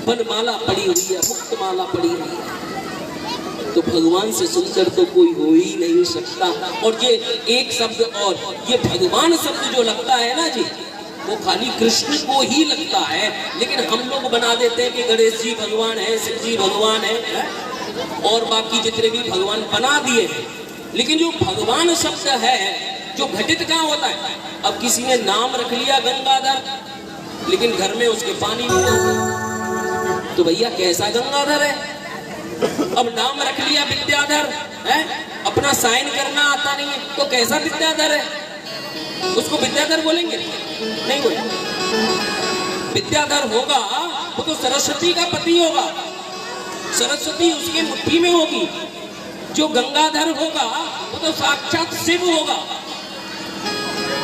B: वनमाला पड़ी हुई है, मुक्त माला पड़ी हुई है। तो भगवान से सुंदर तो कोई हो ही नहीं सकता। और ये एक शब्द, और ये भगवान शब्द जो लगता है ना जी, वो खाली कृष्ण को ही लगता है। लेकिन हम लोग बना देते हैं कि गणेश जी भगवान है, शिव जी भगवान है, और बाकी जितने भी भगवान बना दिए हैं। लेकिन जो भगवान शब्द है जो घटित कहाँ होता है? अब किसी ने नाम रख लिया गंगाधर, लेकिन घर में उसके पानी नहीं आता, तो भैया कैसा गंगाधर है? अब नाम रख लिया विद्याधर है, अपना साइन करना आता नहीं है, तो कैसा विद्याधर है? उसको विद्याधर बोलेंगे? नहीं बोलेंगे। विद्याधर होगा वो तो सरस्वती का पति होगा, सरस्वती उसके मुट्ठी में होगी। जो गंगाधर होगा वो तो साक्षात शिव होगा।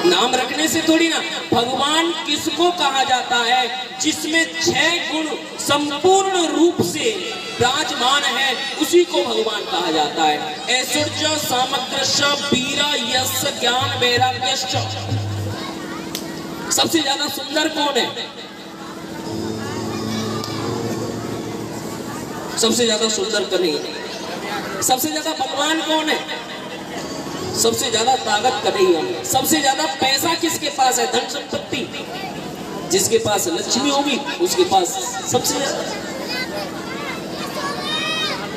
B: नाम रखने से थोड़ी ना। भगवान किसको कहा जाता है? जिसमें 6 गुण संपूर्ण रूप से विराजमान है, उसी को भगवान कहा जाता है। ऐश्वर्य सामग्रश्च वीर यश ज्ञान वैराग्यश्च। सबसे ज्यादा सुंदर कौन है? सबसे ज्यादा सुंदर कन्हैया। सबसे ज्यादा बलवान कौन है? सबसे ज्यादा ताकत कन्हैया। सबसे ज्यादा पैसा किसके पास है? धन संपत्ति जिसके पास लक्ष्मी होगी उसके पास सबसे ज्यादा।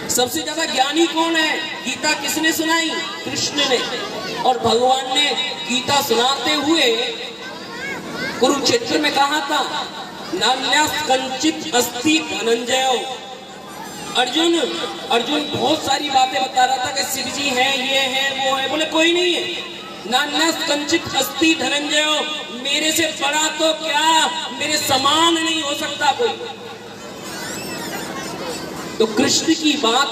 B: सबसे ज्यादा ज्ञानी कौन है? गीता किसने सुनाई? कृष्ण ने। और भगवान ने गीता सुनाते हुए कुरुक्षेत्र में कहा था, नान्यास कंचित अस्ति धनंजय। अर्जुन बहुत सारी बातें बता रहा था कि शिव जी हैं, ये है, वो है। बोले कोई नहीं है। नान्यास कंचित अस्ति धनंजय, मेरे से बड़ा तो क्या, मेरे समान नहीं हो सकता कोई। तो कृष्ण की बात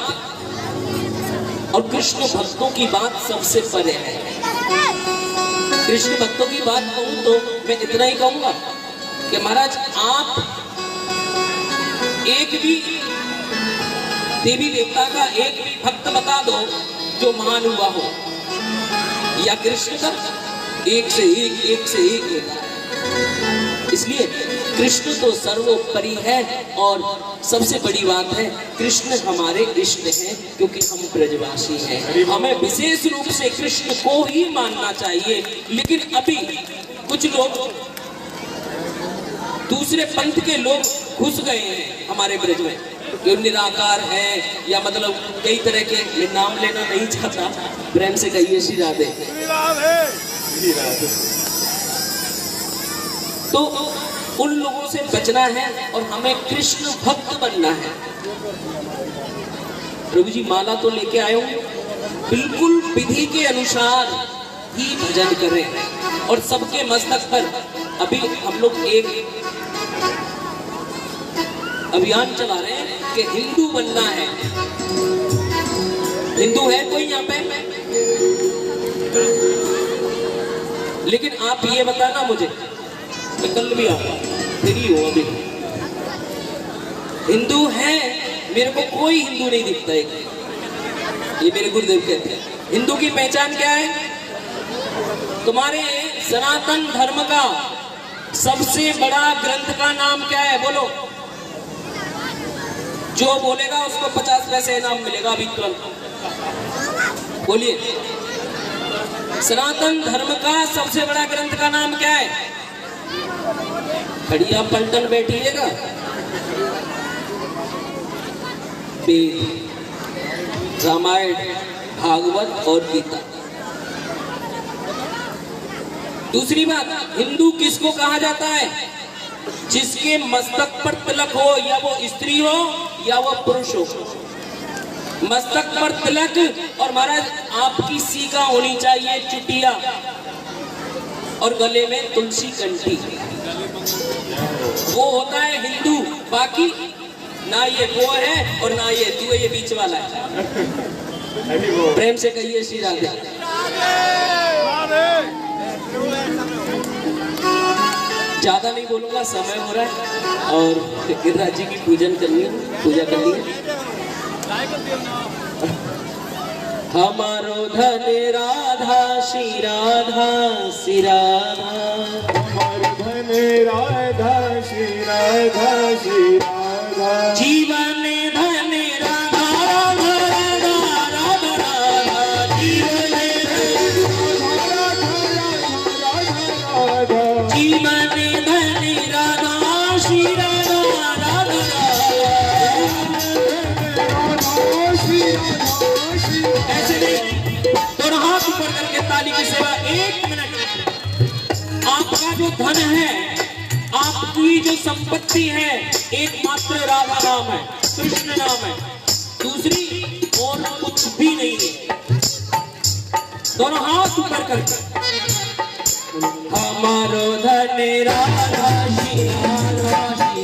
B: और कृष्ण भक्तों की बात सबसे परे है। कृष्ण भक्तों की बात कहूं तो मैं इतना ही कहूंगा कि महाराज आप एक भी देवी देवता का एक भी भक्त बता दो जो महान हुआ हो, या कृष्ण का एक से एक होता है। इसलिए कृष्ण तो सर्वोपरि है। और सबसे बड़ी बात है, कृष्ण हमारे इष्ट हैं क्योंकि हम ब्रजवासी हैं। हमें विशेष रूप से कृष्ण को ही मानना चाहिए। लेकिन अभी कुछ लोग, दूसरे पंथ के लोग घुस गए हैं हमारे ब्रज में, जो निराकार है, या मतलब कई तरह के, नाम लेना नहीं चाहता, प्रेम से कहिए श्री राधे। तो उन लोगों से बचना है और हमें कृष्ण भक्त बनना है। प्रभु जी माला तो लेके आए हो, बिल्कुल विधि के अनुसार ही भजन करें। और सबके मस्तक पर अभी हम लोग एक अभियान चला रहे हैं कि हिंदू बनना है। हिंदू है कोई यहाँ पे? लेकिन आप ये बताना मुझे, मैं कल भी आऊंगा, फ्री हो अभी। हिंदू है, मेरे को कोई हिंदू नहीं दिखता है। ये मेरे गुरुदेव कहते हैं। हिंदू की पहचान क्या है? तुम्हारे सनातन धर्म का सबसे बड़ा ग्रंथ का नाम क्या है? बोलो। जो बोलेगा उसको 50 पैसे इनाम मिलेगा अभी तुरंत। बोलिए, सनातन धर्म का सबसे बड़ा ग्रंथ का नाम क्या है? खड़िया पलटन बैठिएगा। वेद, रामायण, भागवत और गीता। दूसरी बात, हिंदू किसको कहा जाता है? जिसके मस्तक पर तिलक हो, या वो स्त्री हो या वो पुरुष हो। मस्तक पर तिलक और महाराज आपकी सीका होनी चाहिए, चुटिया, और गले में तुलसी कंठी, वो होता है हिंदू। बाकी ना ये वो है और ना ये तू है, ये बीच वाला है। प्रेम से कहिए श्री राधे। ज्यादा नहीं बोलूंगा, समय हो रहा है और गिरिराज जी की पूजन करनी है, पूजा करनी है। हमारो धन राधा श्री राधा श्री राधा,
A: हमारो धन राधा श्री राधा श्री राधा,
B: जीवन धन राधा राधा राधा राधा, जीवन जीवन धन राधा श्री राधा राधा राधा। ऐसे नहीं, दोनों हाथ ऊपर करके ताली की सेवा। 1 मिनट। आपका जो धन है, आपकी जो संपत्ति है, एकमात्र राधा नाम है, कृष्ण नाम है, दूसरी और कुछ भी नहीं है। दोनों हाथ ऊपर करके। हमारो धन राधा श्री राधा श्री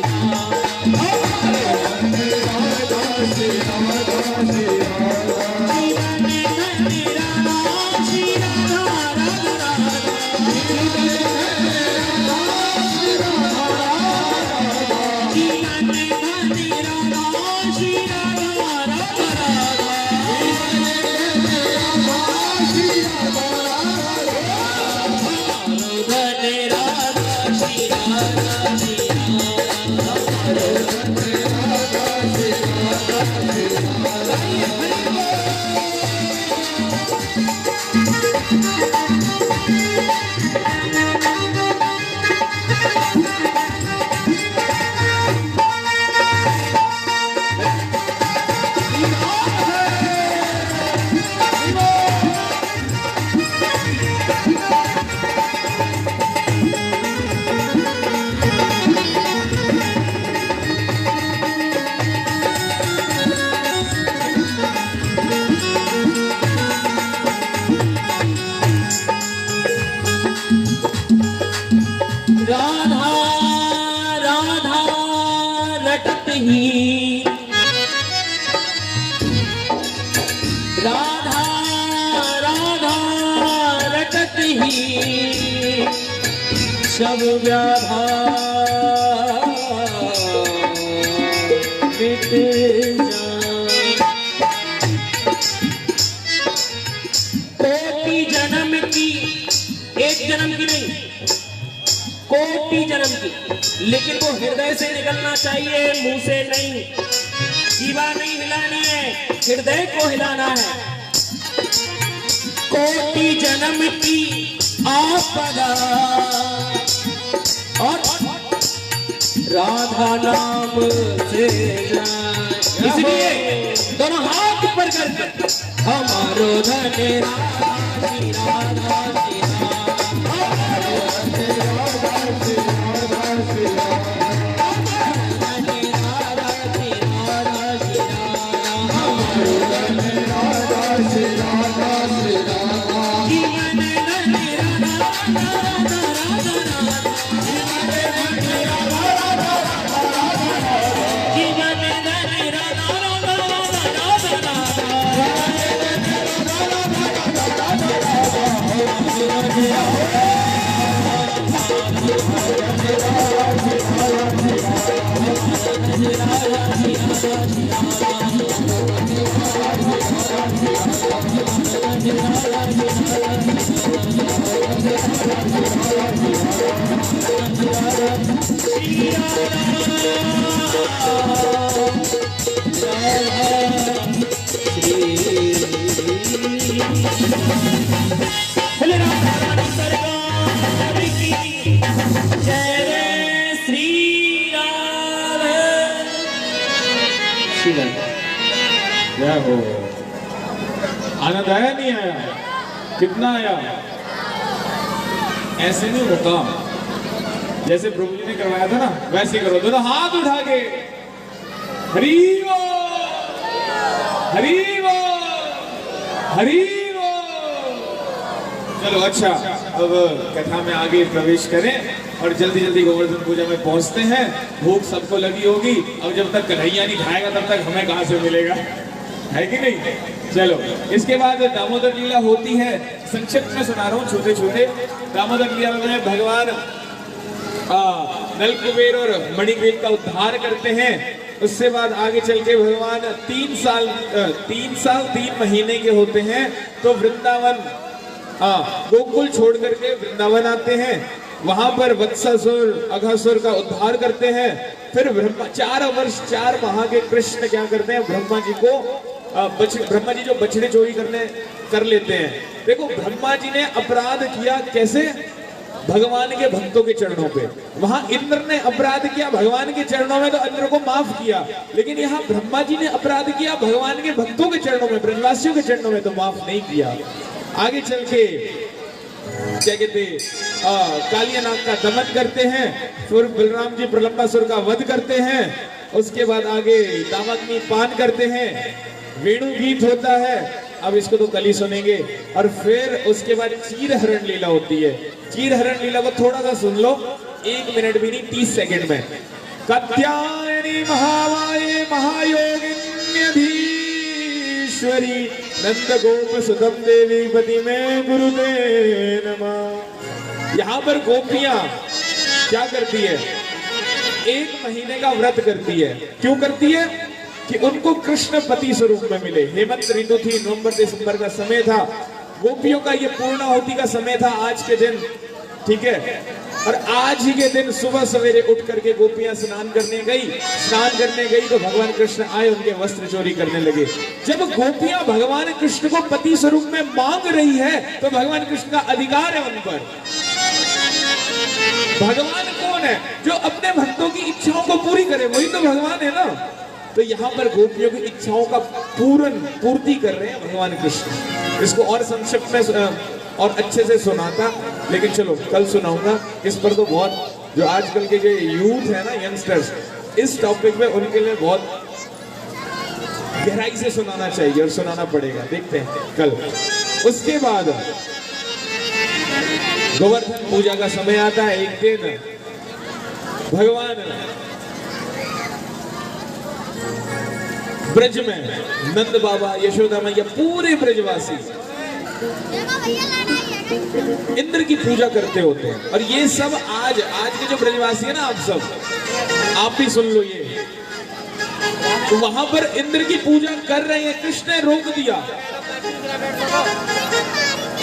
B: राधा राधा रटत ही सब व्याधा मिट जाए। कोटि जन्म की, एक जन्म की नहीं, कोटि जन्म की, लेकिन वो हृदय से निकलना चाहिए, मुंह से नहीं। जीवा नहीं हिलाना है, हृदय को हिलाना है। कोटि जन्म की आपदा और राधा नाम से जाए। इसलिए दोनों हाथ ऊपर करके हमारो धन राधा श्री राधा श्री राधा।
A: क्या हो, आनंद आया नहीं आया? कितना आया? ऐसे नहीं होता, जैसे प्रभु जी ने करवाया था ना वैसे ही करो। दोनों हाथ उठा के हरि बोल, हरि बोल, हरि बोल। चलो अच्छा, अब कथा में आगे प्रवेश करें और जल्दी जल्दी गोवर्धन पूजा में पहुंचते हैं। भूख सबको लगी होगी, अब जब तक कन्हैया नहीं खाएगा तब तक हमें कहां से मिलेगा, है कि नहीं? चलो, इसके बाद दामोदर लीला होती है, संक्षिप्त में सुना रहा हूँ छोटे छोटे। दामोदर लीला में भगवान नलकुबेर और मणिग्रीव का उद्धार करते हैं। उससे बाद आगे चल के भगवान 3 साल 3 महीने के होते हैं तो वृंदावन गोकुल छोड़ करके वृंदावन आते हैं। वहां पर वत्सासुर अघासुर का उद्धार करते हैं। फिर 4 वर्ष 4 माह के कृष्ण क्या करते हैं, ब्रह्मा जी को ब्रह्मा जी जो बछड़े चोरी कर लेते हैं। देखो, ब्रह्मा जी ने अपराध किया कैसे? भगवान के भक्तों के चरणों पे। वहां इंद्र ने अपराध किया भगवान के चरणों में तो इंद्र को माफ किया, लेकिन यहाँ ब्रह्मा जी ने अपराध किया भगवान के भक्तों के चरणों में, ब्रजवासियों के चरणों में तो माफ नहीं किया। आगे चल के क्या कहते, कालिया नाग का दमन करते हैं। फिर बलराम जी प्रलंबासुर का वध करते हैं। उसके बाद आगे दामाग्नि पान करते हैं, वेणु गीत होता है, अब इसको तो कल ही सुनेंगे। और फिर उसके बाद चीर हरण लीला होती है। चीर हरण लीला को थोड़ा सा सुन लो, 1 मिनट भी नहीं, 30 सेकंड में। कात्यायनी महामाये महायोगिन्यधीश्वरी नंद गोप सुतम देवी पति में गुरुदेव नमः। यहाँ पर गोपियां क्या करती है? 1 महीने का व्रत करती है। क्यों करती है? कि उनको कृष्ण पति स्वरूप में मिले। हेमंत ऋतु थी, नवंबर दिसंबर का समय था, गोपियों का ये पूर्णाहुति का समय था आज के दिन, ठीक है। और आज ही के दिन सुबह सवेरे उठ करके गोपियां स्नान करने गई तो भगवान कृष्ण आए, उनके वस्त्र चोरी करने लगे। जब गोपियां भगवान कृष्ण को पति स्वरूप में मांग रही है तो भगवान कृष्ण का अधिकार है उन पर। भगवान कौन है? जो अपने भक्तों की इच्छाओं को पूरी करे, वही तो भगवान है ना। तो यहाँ पर गोपियों की इच्छाओं का पूर्ति कर रहे हैं भगवान कृष्ण। इसको और संक्षिप्त में और अच्छे से सुनाता, लेकिन चलो कल सुनाऊंगा। इस पर तो बहुत, जो आजकल के जो यूथ है ना, यंगस्टर्स, इस टॉपिक में उनके लिए बहुत गहराई से सुनाना चाहिए और सुनाना पड़ेगा। देखते हैं कल। उसके बाद गोवर्धन पूजा का समय आता है। एक दिन भगवान ब्रज में, नंद बाबा, यशोदा मैया, पूरे ब्रजवासी इंद्र की पूजा करते होते हैं। और ये सब आज के जो ब्रजवासी है ना, आप सब आप भी सुन लो ये। तो वहां पर इंद्र की पूजा कर रहे हैं, कृष्ण ने रोक दिया।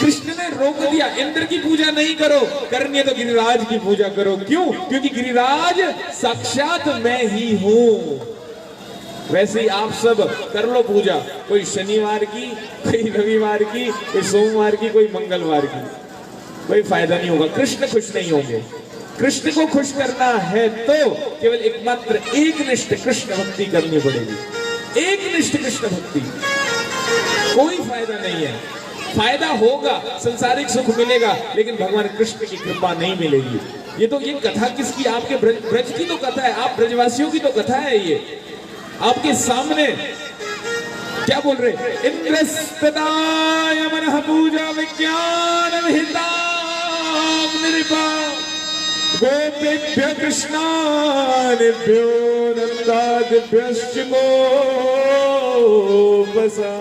A: कृष्ण ने रोक दिया, इंद्र की पूजा नहीं करो, करनी है तो गिरिराज की पूजा करो। क्यों? क्योंकि गिरिराज साक्षात मैं ही हूं। वैसे ही आप सब कर लो पूजा, कोई शनिवार की, कोई रविवार की, कोई सोमवार की, कोई मंगलवार की, कोई फायदा नहीं होगा। कृष्ण खुश नहीं होंगे। कृष्ण को खुश करना है तो केवल एकमात्र एकनिष्ठ कृष्ण भक्ति करनी पड़ेगी। एकनिष्ठ कृष्ण भक्ति, कोई फायदा नहीं है। फायदा होगा, संसारिक सुख मिलेगा, लेकिन भगवान कृष्ण की कृपा नहीं मिलेगी। ये कथा किसकी? आपके ब्रज की तो कथा है, आप ब्रजवासियों की तो कथा है। ये आपके सामने क्या बोल रहे? इंद्रस्तदाय मनः पूजा विज्ञान विहितां नृपा गोपेभ्य कृष्णानेभ्यो नंदादिभ्यश्च गोपसा।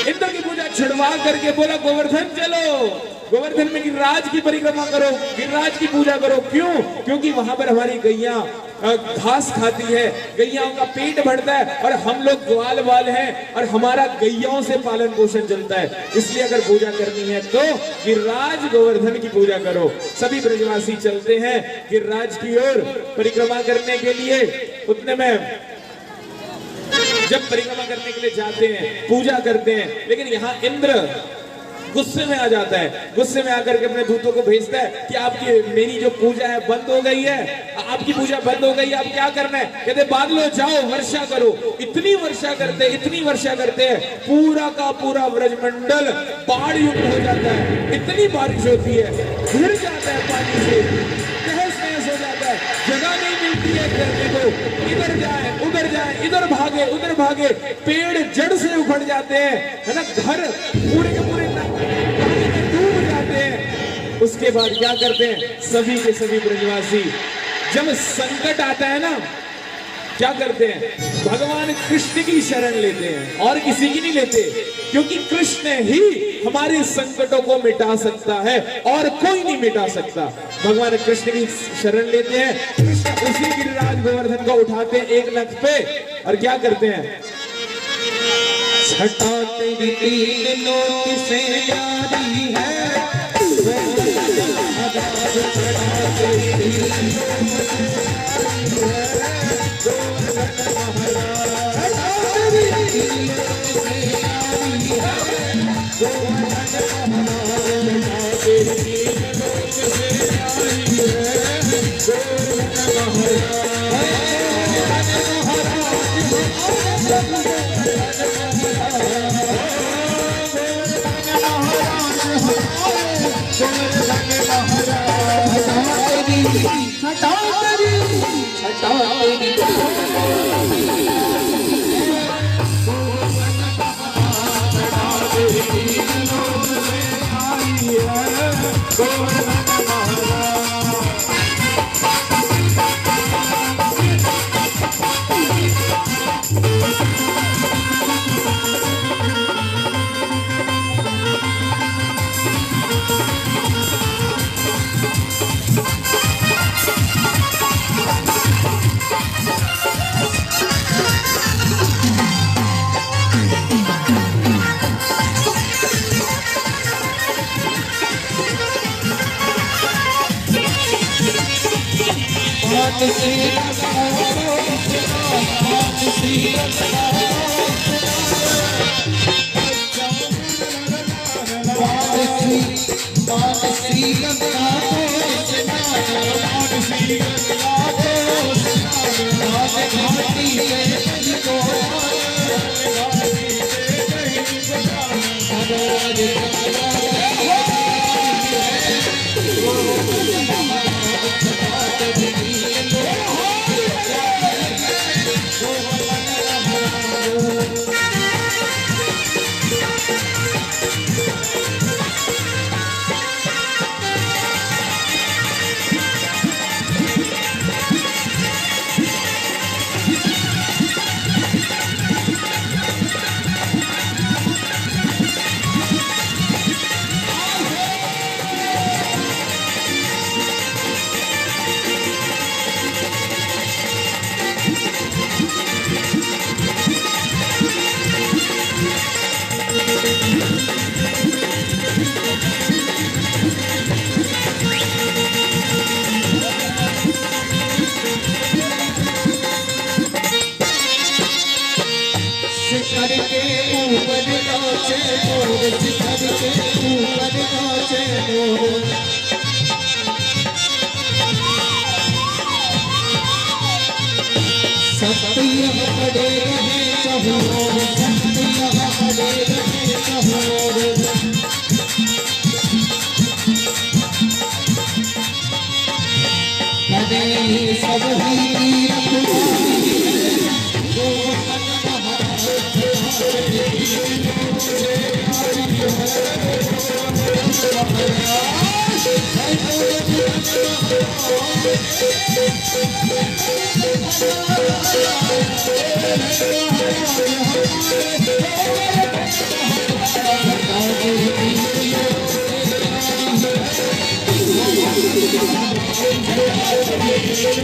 A: इंद्र की पूजा छुड़वा करके बोला गोवर्धन चलो, गोवर्धन में गिरिराज की परिक्रमा करो, गिरिराज की पूजा करो। क्यों? क्योंकि वहां पर हमारी गैया घास खाती है, गैयाओं का पेट भरता है, और हम लोग ग्वाल वाल हैं और हमारा गैयाओं से पालन पोषण चलता है। इसलिए अगर पूजा करनी है तो गिरिराज गोवर्धन की पूजा करो। सभी ब्रजवासी चलते हैं गिरिराज की ओर परिक्रमा करने के लिए। उतने में जब परिक्रमा करने के लिए जाते हैं, पूजा करते हैं, लेकिन यहाँ इंद्र गुस्से में आ जाता है। गुस्से में आकर के अपने दूतों को भेजता है कि आपकी मेरी जो पूजा है बंद हो गई है, आपकी पूजा बंद हो गई है, अब क्या करना है? कहते बादलों जाओ वर्षा करो। इतनी वर्षा करते हैं पूरा का पूरा ब्रजमंडल बाढ़ युक्त हो जाता है। इतनी बारिश होती है, घिर जाता है पानी से, तहस नहस हो जाता है, जगह नहीं मिलती है करने को। इधर जाए उधर जाए, इधर भागे, पेड़ जड़ से उखड़ जाते हैं, है ना, घर पूरे के पूरे डूब जाते हैं। उसके बाद क्या करते हैं सभी के सभी ब्रजवासी? जब संकट आता है ना, क्या करते हैं? भगवान कृष्ण की शरण लेते हैं और किसी की नहीं लेते, क्योंकि कृष्ण ही हमारे संकटों को मिटा सकता है और कोई नहीं मिटा सकता। भगवान कृष्ण की शरण लेते हैं। कृष्ण उसी गिरिराज गोवर्धन को उठाते हैं एक नख पे और क्या करते हैं?
D: छठा तेरी तीन लोक से यारी है,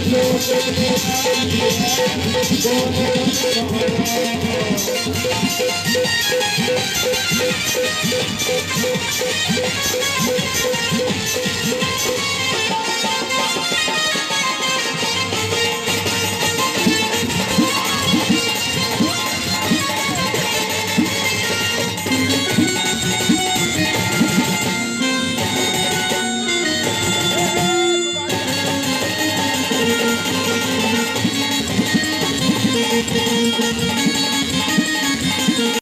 D: जो